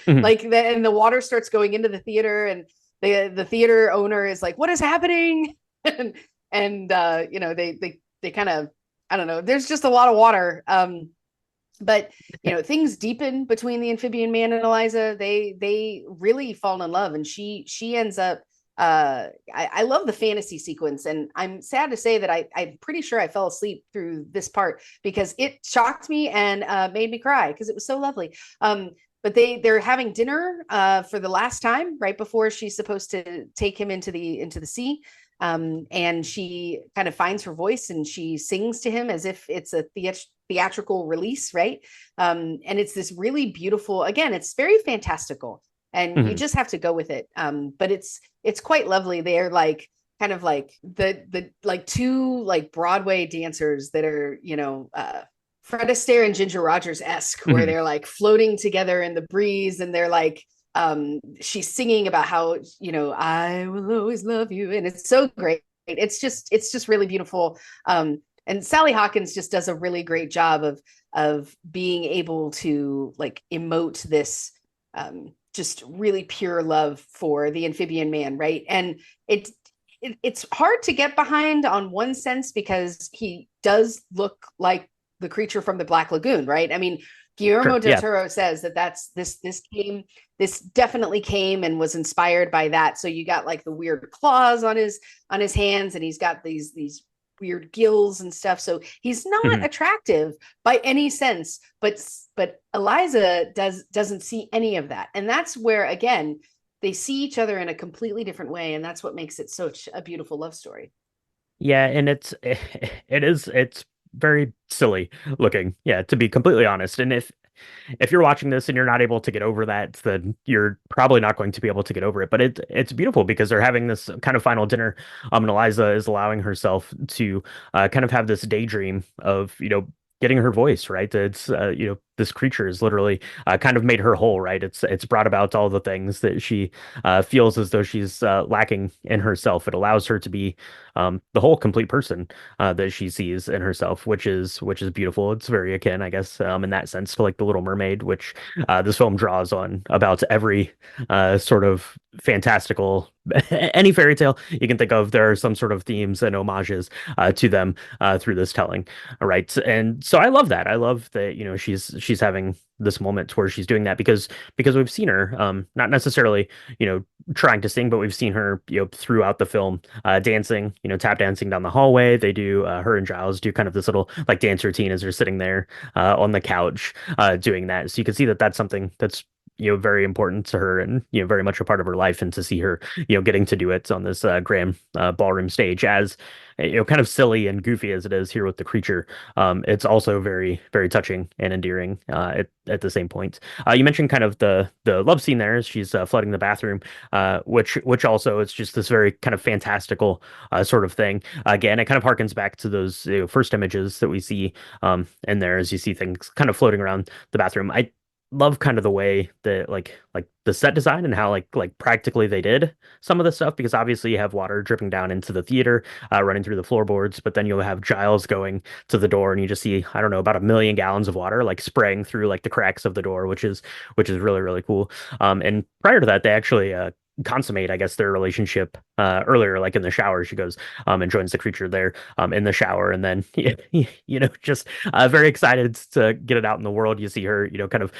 Speaker 1: Mhm.
Speaker 2: And the water starts going into the theater, and the theater owner is like, "What is happening?" and they kind of, I don't know. There's just a lot of water. But things deepen between the amphibian man and Eliza. They really fall in love, and she ends up. I love the fantasy sequence, and I'm sad to say that I'm pretty sure I fell asleep through this part because it shocked me and made me cry because it was so lovely. But they're having dinner for the last time right before she's supposed to take him into the sea. And she kind of finds her voice and she sings to him as if it's a theatrical release, right? And it's this really beautiful, again, it's very fantastical, and you
Speaker 1: Mhm.
Speaker 2: just have to go with it. But it's quite lovely. They're like kind of like the like two like Broadway dancers that are, Fred Astaire and Ginger Rogers esque, where
Speaker 1: Mhm.
Speaker 2: they're like floating together in the breeze, and they're like she's singing about how, I will always love you, and it's so great. It's just really beautiful. And Sally Hawkins just does a really great job of being able to like emote this just really pure love for the amphibian man, right? And it's hard to get behind on one sense because he does look like the creature from the Black Lagoon, right? I mean, Guillermo
Speaker 1: Sure.
Speaker 2: del
Speaker 1: Yeah.
Speaker 2: Toro says that this definitely came and was inspired by that. So you got like the weird claws on his hands, and he's got these weird gills and stuff. So he's not
Speaker 1: Mhm.
Speaker 2: attractive by any sense, but Eliza doesn't see any of that. And that's where again they see each other in a completely different way, and that's what makes it such a beautiful love story.
Speaker 1: Yeah, and it's very silly looking. Yeah, to be completely honest. And if you're watching this and you're not able to get over that, then you're probably not going to be able to get over it. But it's beautiful because they're having this kind of final dinner. And Eliza is allowing herself to kind of have this daydream of, getting her voice, right? It's this creature is literally kind of made her whole, right? It's brought about all the things that she feels as though she's lacking in herself. It allows her to be the whole complete person that she sees in herself, which is beautiful. It's very akin, I guess, in that sense to like The Little Mermaid, which this film draws on about every sort of fantastical any fairy tale you can think of. There are some sort of themes and homages to them through this telling. All right, and so I love that. I love that she's having this moment where she's doing that because we've seen her not necessarily trying to sing, but we've seen her throughout the film dancing, tap dancing down the hallway. They do her and Giles do kind of this little like dance routine as they're sitting there on the couch doing that. So you can see that that's something that's very important to her and very much a part of her life, and to see her getting to do it on this grand ballroom stage as kind of silly and goofy as it is here with the creature. It's also very very touching and endearing at the same point. You mentioned kind of the love scene there as she's flooding the bathroom, which also it's just this very kind of fantastical sort of thing. Again, it kind of harkens back to those first images that we see in there as you see things kind of floating around the bathroom. I love kind of the way that like the set design and how like practically they did some of the stuff, because obviously you have water dripping down into the theater, running through the floorboards, but then you'll have Giles going to the door and you just see, I don't know, about 1 million gallons of water like spraying through like the cracks of the door, which is really really cool. And prior to that, they actually consummate, I guess, their relationship earlier, like in the shower. She goes and joins the creature there in the shower, and then just very excited to get it out in the world. You see her, kind of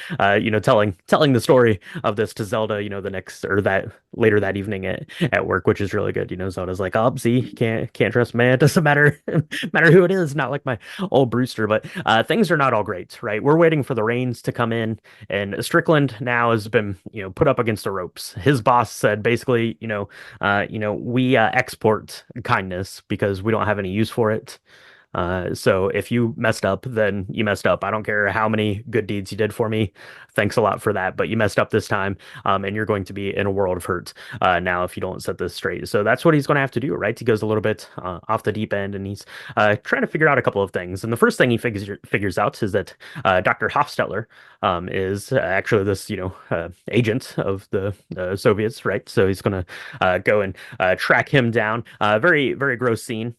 Speaker 1: telling the story of this to Zelda, the next or that later that evening at work, which is really good. Zelda's like, oh, see, can't trust man. It doesn't matter matter who it is. Not like my old Brewster, but things are not all great, right? We're waiting for the rains to come in, and Strickland now has been, put up against the ropes. His boss said basically, we export kindness because we don't have any use for it. So if you messed up, then you messed up. I don't care how many good deeds you did for me. Thanks a lot for that, but you messed up this time, and you're going to be in a world of hurt now if you don't set this straight. So that's what he's going to have to do, right? He goes a little bit off the deep end, and he's trying to figure out a couple of things. And the first thing he figures out is that Dr. Hofstetler is actually this, agent of the Soviets, right? So he's going to go and track him down. Very, very gross scene.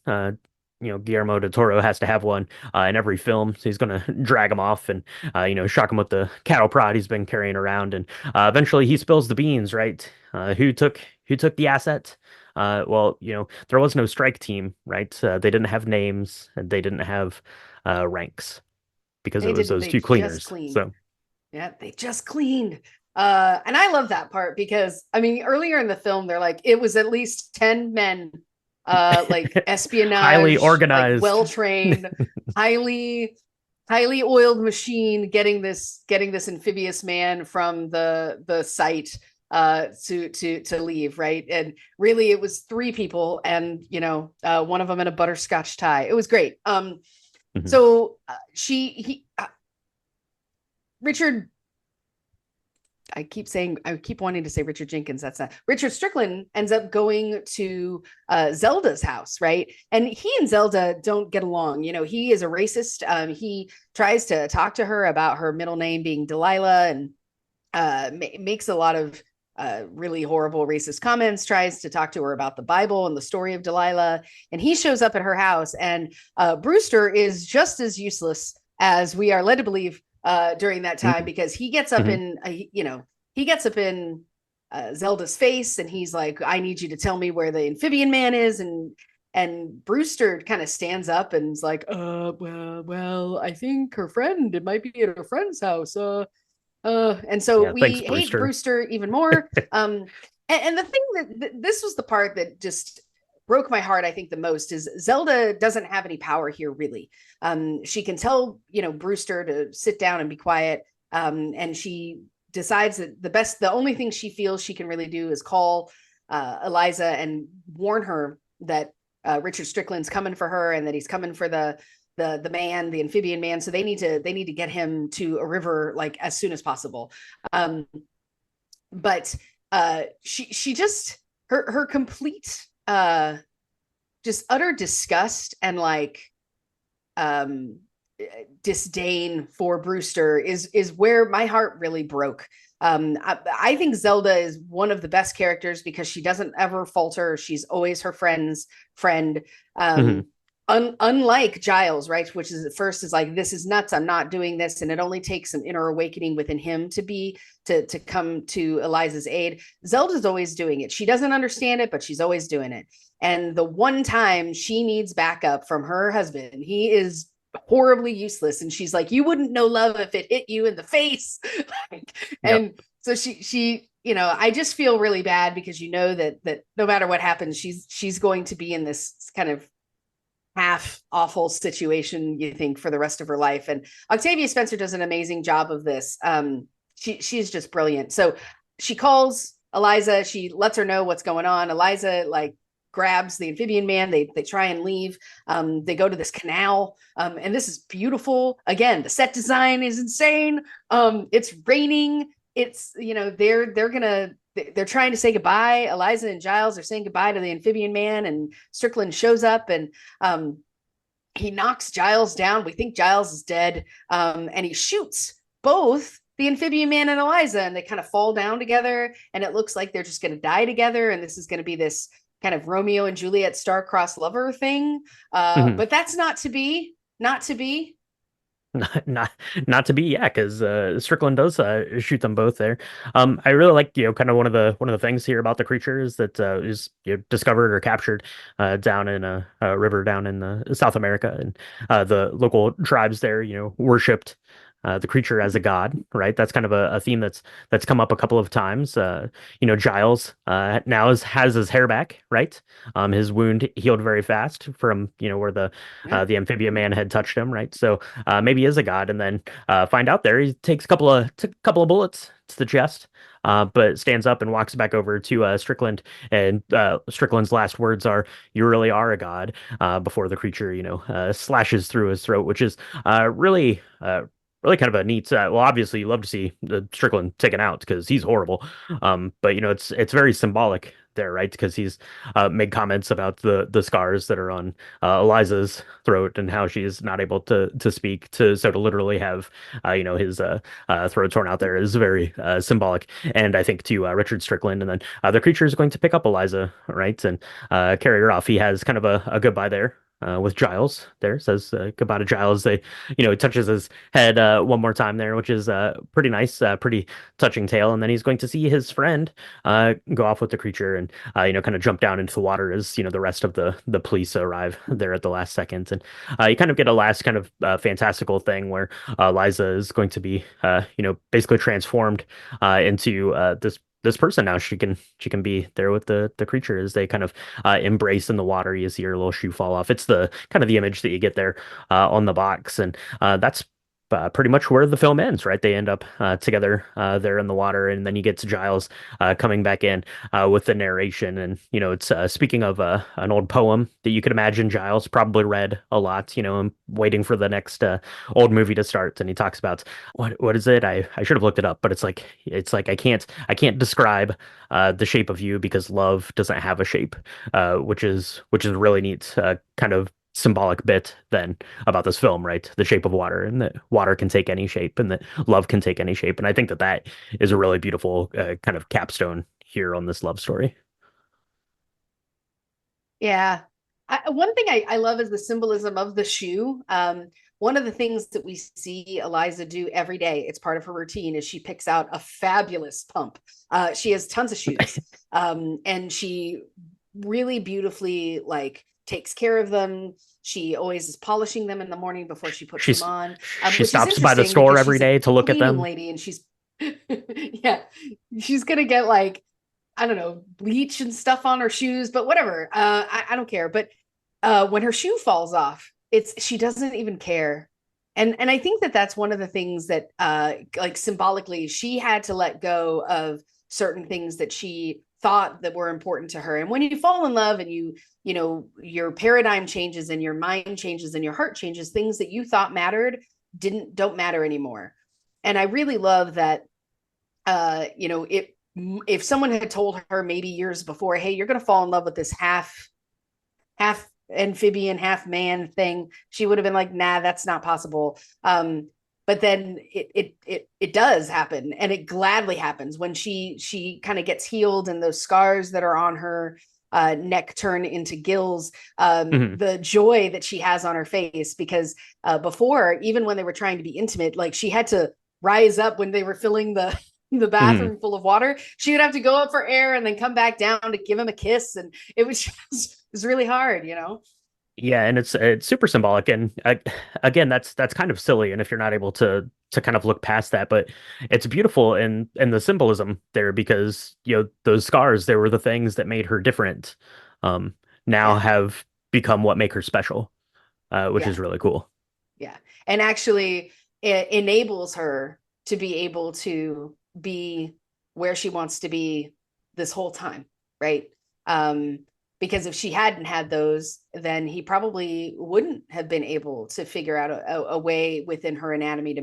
Speaker 1: Guillermo del Toro has to have one in every film. So he's going to drag him off and, shock him with the cattle prod he's been carrying around. And eventually he spills the beans, right? Who took the asset? Well, there was no strike team, right? They didn't have names and they didn't have ranks because it
Speaker 2: They
Speaker 1: was
Speaker 2: didn't,
Speaker 1: those
Speaker 2: they
Speaker 1: two
Speaker 2: just
Speaker 1: cleaners.
Speaker 2: cleaned.
Speaker 1: So,
Speaker 2: Yeah, they just cleaned. And I love that part because I mean, earlier in the film, they're like, it was at least 10 men, like
Speaker 1: highly
Speaker 2: espionage, like
Speaker 1: organized.
Speaker 2: well trained, highly, highly oiled machine getting this amphibious man from the site to leave, right? And really it was three people and one of them in a butterscotch tie. It was great.
Speaker 1: Mhm.
Speaker 2: So he Richard, I keep wanting to say Richard Jenkins. That's not Richard Strickland ends up going to Zelda's house, right? And he and Zelda don't get along. He is a racist. He tries to talk to her about her middle name being Delilah and makes a lot of really horrible racist comments, tries to talk to her about the Bible and the story of Delilah. And he shows up at her house, and Brewster is just as useless as we are led to believe during that time, because he gets up
Speaker 1: Mhm.
Speaker 2: in he gets up in Zelda's face and he's like, I need you to tell me where the amphibian man is. And Brewster kind of stands up and is like, well, I think her friend, it might be at her friend's house. And so
Speaker 1: Yeah, thanks,
Speaker 2: we hate
Speaker 1: Brewster.
Speaker 2: Brewster even more. And the thing this was the part that just broke my heart, I think, the most is Zelda doesn't have any power here, really. She can tell, Brewster to sit down and be quiet. And she decides that the only thing she feels she can really do is call Eliza and warn her that Richard Strickland's coming for her and that he's coming for the man, the amphibian man. So they need to get him to a river like as soon as possible. But she just her complete just utter disgust and like um disdain for Brewster is where my heart really broke. I think Zelda is one of the best characters because she doesn't ever falter. She's always her friend's friend.
Speaker 1: Mhm.
Speaker 2: Unlike Giles, right, which is at first is like, this is nuts, I'm not doing this, and it only takes some inner awakening within him to come to Eliza's aid. Zelda's always doing it. She doesn't understand it, but she's always doing it. And the one time she needs backup from her husband, he is horribly useless, and she's like, you wouldn't know love if it hit you in the face.
Speaker 1: Yep.
Speaker 2: And so she I just feel really bad because that no matter what happens, she's going to be in this kind of half awful situation, you think, for the rest of her life. And Octavia Spencer does an amazing job of this. She's just brilliant. So she calls Eliza, she lets her know what's going on. Eliza like grabs the amphibian man, they try and leave. They go to this canal, and this is beautiful. Again, the set design is insane. It's raining. It's they're trying to say goodbye. Eliza and Giles are saying goodbye to the amphibian man, and Strickland shows up and he knocks Giles down. We think Giles is dead, and he shoots both the amphibian man and Eliza, and they kind of fall down together, and it looks like they're just going to die together, and this is going to be this kind of Romeo and Juliet star-crossed lover thing.
Speaker 1: Mhm.
Speaker 2: But that's not to be.
Speaker 1: Not to be, yeah, because Strickland does shoot them both there. I really like, kind of one of the things here about the creature is that is discovered or captured down in a river down in South America, and the local tribes there, worshipped the creature as a god, right? That's kind of a theme that's come up a couple of times. Giles now has his hair back, right? His wound healed very fast from where the
Speaker 2: Yeah.
Speaker 1: amphibian man had touched him, right? So maybe he is a god, and then find out there he takes a couple of bullets to the chest, but stands up and walks back over to Strickland, and Strickland's last words are, "You really are a god," before the creature, slashes through his throat, which is really kind of a neat. Well, obviously, you love to see Strickland taken out because he's horrible. But it's very symbolic there, right? Because he's made comments about the scars that are on Eliza's throat and how she's not able to speak. To literally have his throat torn out there is very symbolic. And I think to Richard Strickland, and then the creature is going to pick up Eliza, right, and carry her off. He has kind of a goodbye there. with Giles there. Says goodbye to Giles. They, touches his head one more time there, which is pretty nice, pretty touching tale. And then he's going to see his friend go off with the creature and kind of jump down into the water as the rest of the police arrive there at the last second. And you kind of get a last kind of fantastical thing where Liza is going to be basically transformed into this person now. She can be there with the creature as they kind of embrace in the water. You see her little shoe fall off. It's the kind of the image that you get there on the box, and that's pretty much where the film ends, right? They end up together there in the water, and then you get to Giles coming back in with the narration, and it's speaking of an old poem that you could imagine Giles probably read a lot, and waiting for the next old movie to start, and he talks about what is it? I should have looked it up, but it's like I can't describe the shape of you because love doesn't have a shape, which is really neat, kind of symbolic bit then about this film, right? The shape of water, and that water can take any shape, and that love can take any shape. And I think that that is a really beautiful kind of capstone here on this love story.
Speaker 2: Yeah. One thing I love is the symbolism of the shoe. One of the things that we see Eliza do every day, it's part of her routine, is she picks out a fabulous pump. She has tons of shoes, and she really beautifully like takes care of them. She always is polishing them in the morning before she puts them
Speaker 1: She's
Speaker 2: on,
Speaker 1: she
Speaker 2: which is
Speaker 1: stops by the
Speaker 2: interesting
Speaker 1: store
Speaker 2: because
Speaker 1: every
Speaker 2: she's a
Speaker 1: day to look at
Speaker 2: cleaning
Speaker 1: them.
Speaker 2: lady and she's yeah, she's gonna get like I don't know, bleach and stuff on her shoes, but whatever. I don't care. But when her shoe falls off, she doesn't even care. And I think that that's one of the things that like symbolically she had to let go of certain things that she thought that were important to her. And when you fall in love and your paradigm changes and your mind changes and your heart changes, things that you thought mattered don't matter anymore. And I really love that if someone had told her maybe years before, hey, you're going to fall in love with this half amphibian, half man thing, she would have been like, nah, that's not possible. But then it does happen, and it gladly happens when she kind of gets healed, and those scars that are on her neck turn into gills.
Speaker 1: Mhm.
Speaker 2: The joy that she has on her face, because before, even when they were trying to be intimate, like she had to rise up when they were filling the
Speaker 1: Mhm.
Speaker 2: bathroom full of water. She would have to go up for air and then come back down to give him a kiss, and it was just, it was really hard.
Speaker 1: Yeah, and it's super symbolic, and again, that's kind of silly, and if you're not able to kind of look past that, but it's beautiful in the symbolism there because those scars, they were the things that made her different, um, now
Speaker 2: Yeah,
Speaker 1: have become what make her special, which
Speaker 2: yeah,
Speaker 1: is really cool.
Speaker 2: yeah. And actually, it enables her to be able to be where she wants to be this whole time, right? Um, because if she hadn't had those, then he probably wouldn't have been able to figure out a way within her anatomy to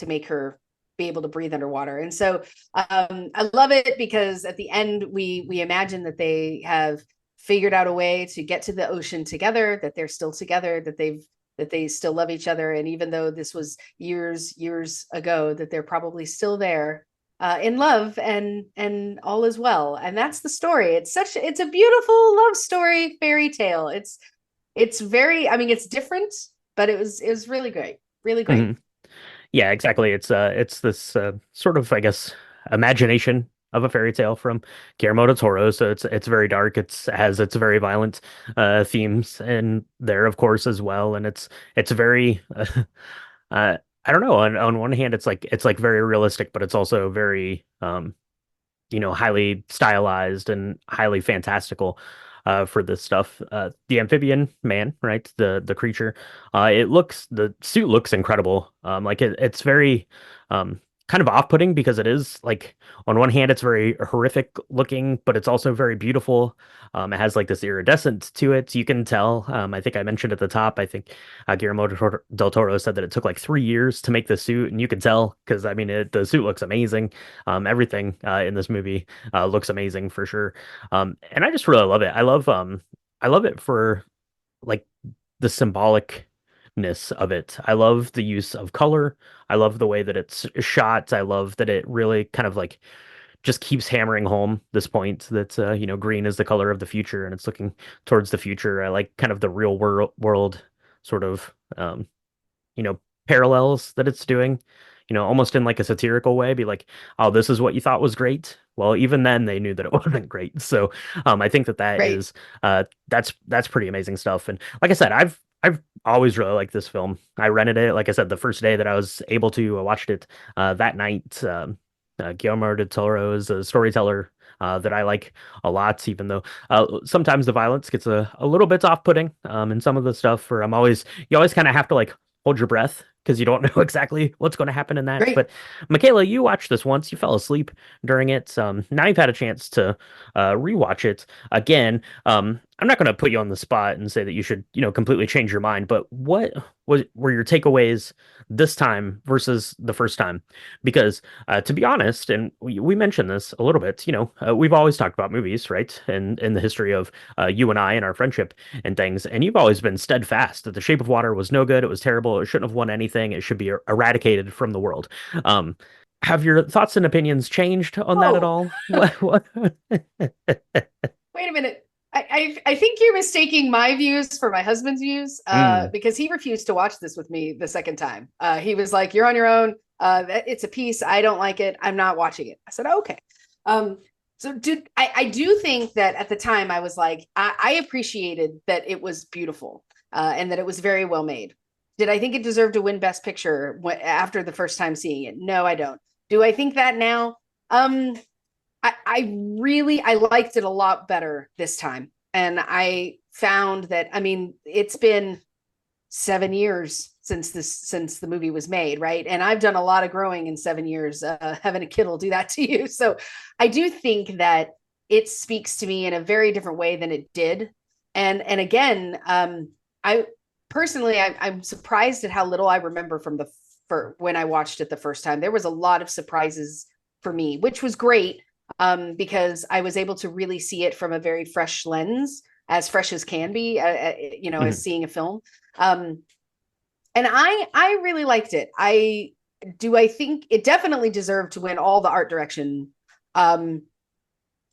Speaker 2: make her be able to breathe underwater. And so I love it because at the end we imagine that they have figured out a way to get to the ocean together, that they're still together, that they still love each other, and even though this was years ago, that they're probably still there in love, and all is well. And that's the story. It's a beautiful love story fairy tale. It's very, I mean, it's different, but it was really great, really great.
Speaker 1: Mhm. Yeah, exactly. It's this sort of, I guess, imagination of a fairy tale from Guillermo del Toro. So it's very dark. It has its very violent themes in there, of course, as well. And it's very I don't know. On one hand, it's like very realistic, but it's also very highly stylized and highly fantastical for this stuff. The amphibian man, right? The creature. The suit looks incredible. Like it's very kind of off-putting because it is like on one hand it's very horrific looking, but it's also very beautiful. It has like this iridescence to it. You can tell. I think I mentioned at the top. I think Guillermo del Toro said that it took like 3 years to make the suit, and you can tell because I mean the suit looks amazing. Everything in this movie looks amazing for sure. And I just really love it. I love it for like the symbolicness of it. I love the use of color. I love the way that it's shot. I love that it really kind of like just keeps hammering home this point that green is the color of the future and it's looking towards the future. I like kind of the real world sort of you know, parallels that it's doing, almost in like a satirical way, be like, oh, this is what you thought was great. Well, even then they knew that it wasn't great. So I think that that
Speaker 2: Right.
Speaker 1: is that's pretty amazing stuff. And like I said, I've always really liked this film. I rented it, like I said, the first day that I was able to. I watched it that night. Guillermo del Toro is a storyteller that I like a lot, even though sometimes the violence gets a little bit off-putting in some of the stuff where you always kind of have to like hold your breath because you don't know exactly what's going to happen in that.
Speaker 2: Right.
Speaker 1: But Michaela, you watched this once, you fell asleep during it. Now you've had a chance to rewatch it again. I'm not going to put you on the spot and say that you should, completely change your mind, but what were your takeaways this time versus the first time? Because to be honest, and we mentioned this a little bit, we've always talked about movies, right? And in the history of you and I and our friendship and things. And you've always been steadfast that The Shape of Water was no good. It was terrible. It shouldn't have won anything. It should be eradicated from the world. Um, have your thoughts and opinions changed on that at
Speaker 2: Oh,
Speaker 1: all? What?
Speaker 2: wait a minute. I think you're mistaking my views for my husband's views
Speaker 1: Mm,
Speaker 2: because he refused to watch this with me the second time. He was like, "You're on your own. It's a piece. I don't like it. I'm not watching it." I said, "Okay." Um, I do think that at the time I was like, I appreciated that it was beautiful and that it was very well made. Did I think it deserved to win Best Picture after the first time seeing it? No, I don't. Do I think that now? Um, I liked it a lot better this time. And I found that, I mean, it's been 7 years since the movie was made, right? And I've done a lot of growing in 7 years. Having a kid will do that to you. So I do think that it speaks to me in a very different way than it did. And again, I personally I'm surprised at how little I remember from for when I watched it the first time. There was a lot of surprises for me, which was great because I was able to really see it from a very fresh lens, as fresh as can be, as
Speaker 1: mhm,
Speaker 2: seeing a film. Um, and I really liked it. I think it definitely deserved to win all the art direction. Um,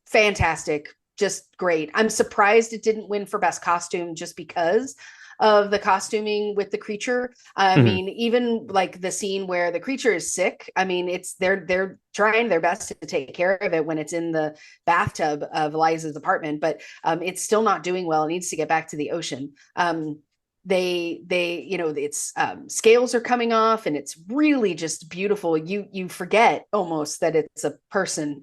Speaker 2: Fantastic, just great. I'm surprised it didn't win for best costume just because of the costuming with the creature. I
Speaker 1: mhm,
Speaker 2: mean, even like the scene where the creature is sick. I mean, it's they're trying their best to take care of it when it's in the bathtub of Eliza's apartment, but it's still not doing well. It needs to get back to the ocean. They it's scales are coming off and it's really just beautiful. You forget almost that it's a person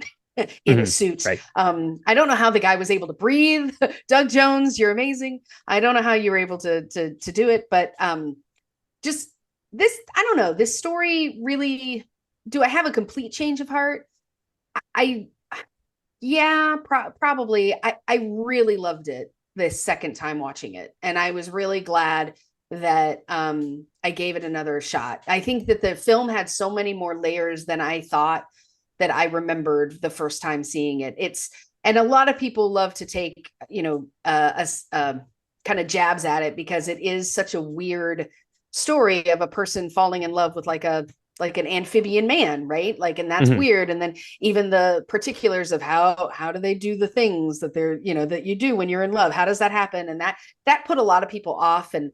Speaker 2: in a
Speaker 1: mhm,
Speaker 2: suit.
Speaker 1: right.
Speaker 2: I don't know how the guy was able to breathe. Doug Jones, you're amazing. I don't know how you were able to do it, but just this, I don't know. This story really, do I have a complete change of heart? I Yeah, probably. I really loved it this second time watching it, and I was really glad that I gave it another shot. I think that the film had so many more layers than I thought that I remembered the first time seeing it. It's and a lot of people love to take kind of jabs at it because it is such a weird story of a person falling in love with like an amphibian man, right? Like, and that's
Speaker 1: Mhm,
Speaker 2: weird. And then even the particulars of how do they do the things that they're, that you do when you're in love? How does that happen? And that put a lot of people off. And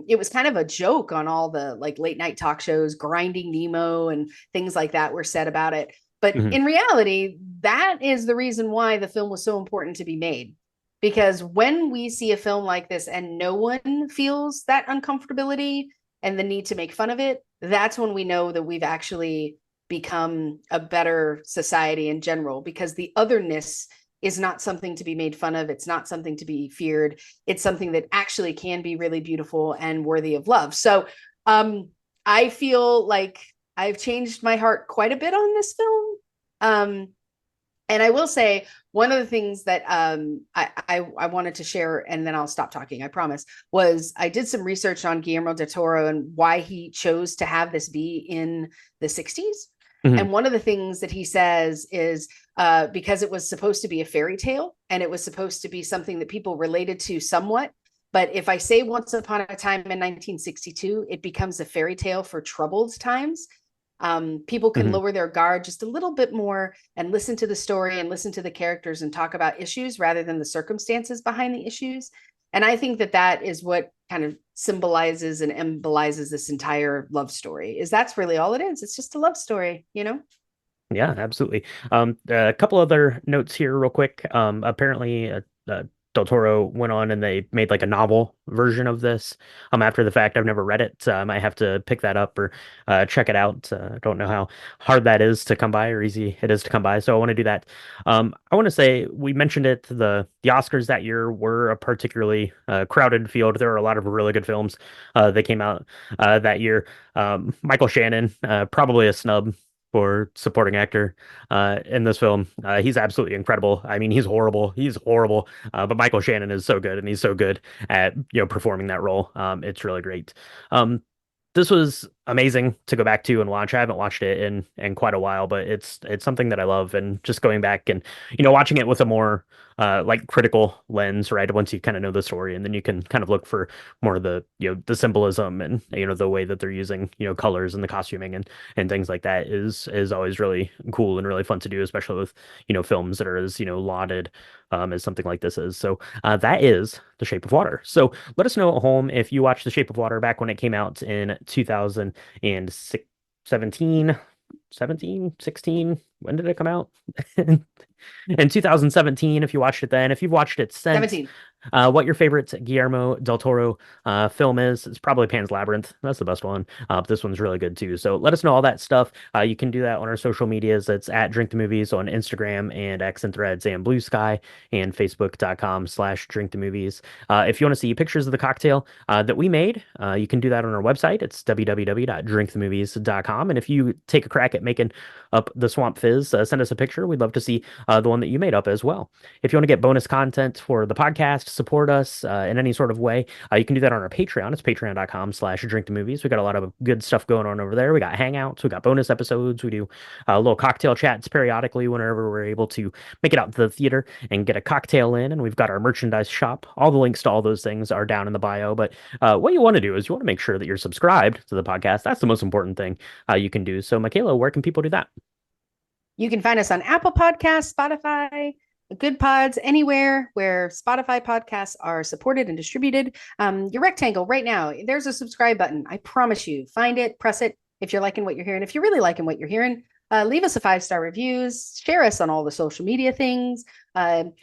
Speaker 2: it was kind of a joke on all the like late night talk shows, Grinding Nemo and things like that were said about it. But
Speaker 1: mhm,
Speaker 2: in reality, that is the reason why the film was so important to be made. Because when we see a film like this and no one feels that uncomfortability and the need to make fun of it, that's when we know that we've actually become a better society in general, because the otherness is not something to be made fun of. It's not something to be feared. It's something that actually can be really beautiful and worthy of love. So I feel like I've changed my heart quite a bit on this film. Um, and I will say one of the things that I wanted to share, and then I'll stop talking, I promise, was I did some research on Guillermo del Toro and why he chose to have this be in the 60s.
Speaker 1: mhm,
Speaker 2: And one of the things that he says is because it was supposed to be a fairy tale and it was supposed to be something that people related to somewhat. But if I say Once Upon a Time in 1962, it becomes a fairy tale for troubled times. People can
Speaker 1: Hmm.
Speaker 2: lower their guard just a little bit more and listen to the story and listen to the characters and talk about issues rather than the circumstances behind the issues. And I think that that is what kind of symbolizes and embolizes this entire love story. Is that's really all it is. It's just a love story, you know?
Speaker 1: Yeah, absolutely. A couple other notes here, real quick. Apparently, Del Toro went on and they made like a novel version of this. After the fact, I've never read it. I might have to pick that up or check it out. I don't know how hard that is to come by or easy it is to come by, so I want to do that. I want to say we mentioned it. The Oscars that year were a particularly crowded field. There were a lot of really good films that came out that year. Michael Shannon, probably a snub for supporting actor in this film. He's absolutely incredible. I mean, he's horrible. He's horrible. But Michael Shannon is so good, and he's so good at performing that role. It's really great. Um, this was amazing to go back to and watch. I haven't watched it in quite a while, but it's something that I love. And just going back and watching it with a more like critical lens, right? Once you kind of know the story, and then you can kind of look for more of the the symbolism and the way that they're using colors and the costuming and things like that is always really cool and really fun to do, especially with films that are as lauded as something like this is. So that is The Shape of Water. So let us know at home if you watched The Shape of Water back when it came out in 2017, 16. When did it come out? In 2017, if you watched it then. If you've watched it since,
Speaker 2: 17.
Speaker 1: what your favorite Guillermo del Toro film is. It's probably Pan's Labyrinth. That's the best one. But this one's really good too. So let us know all that stuff. You can do that on our social medias. It's at Drink the Movies on Instagram and X and Threads and Blue Sky and Facebook.com/Drink the Movies. If you want to see pictures of the cocktail that we made, you can do that on our website. It's www.drinkthemovies.com. And if you take a crack at making up the Swamp Fizz, send us a picture. We'd love to see the one that you made up as well. If you want to get bonus content for the podcast, support us in any sort of way, you can do that on our Patreon. It's patreon.com/drink the movies. We got a lot of good stuff going on over there. We got hangouts, we got bonus episodes, we do little cocktail chats periodically whenever we're able to make it out to the theater and get a cocktail in. And we've got our merchandise shop. All the links to all those things are down in the bio. But what you want to do is you want to make sure that you're subscribed to the podcast. That's the most important thing you can do. So, Michaela, where can people do that?
Speaker 2: You can find us on Apple Podcasts, Spotify, Good Pods, anywhere where Spotify podcasts are supported and distributed. Your rectangle right now, there's a subscribe button. I promise you, find it, press it if you're liking what you're hearing. If you're really liking what you're hearing, leave us a 5-star reviews, share us on all the social media things.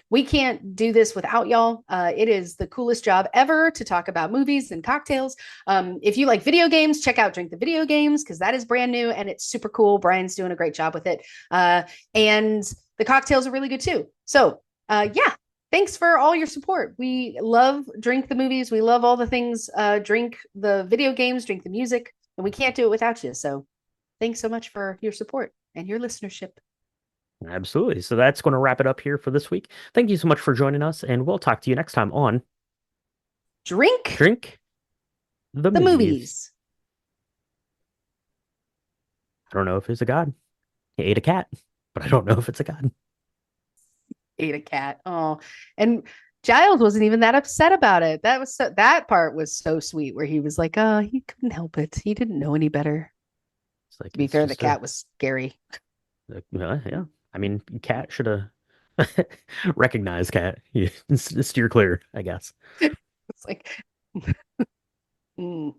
Speaker 2: We can't do this without y'all. It is the coolest job ever to talk about movies and cocktails. If you like video games, check out Drink the Video Games because that is brand new and it's super cool. Brian's doing a great job with it. And the cocktails are really good too. So yeah, thanks for all your support. We love Drink the Movies. We love all the things, drink the video games, drink the music, and we can't do it without you. So thanks so much for your support and your listenership.
Speaker 1: Absolutely. So that's going to wrap it up here for this week. Thank you so much for joining us, and we'll talk to you next time on
Speaker 2: Drink
Speaker 1: Drink the
Speaker 2: the
Speaker 1: Movies.
Speaker 2: movies.
Speaker 1: I don't know if it's a god. He ate a cat, but I don't know if it's a god.
Speaker 2: Ate a cat. Oh, and Giles wasn't even that upset about it. That part was so sweet where he was like, oh, he couldn't help it. He didn't know any better.
Speaker 1: It's like
Speaker 2: To be
Speaker 1: it's
Speaker 2: fair, the
Speaker 1: just
Speaker 2: cat was scary.
Speaker 1: yeah. I mean, cat should have recognized cat. Yeah, steer clear, I guess.
Speaker 2: It's like, mm.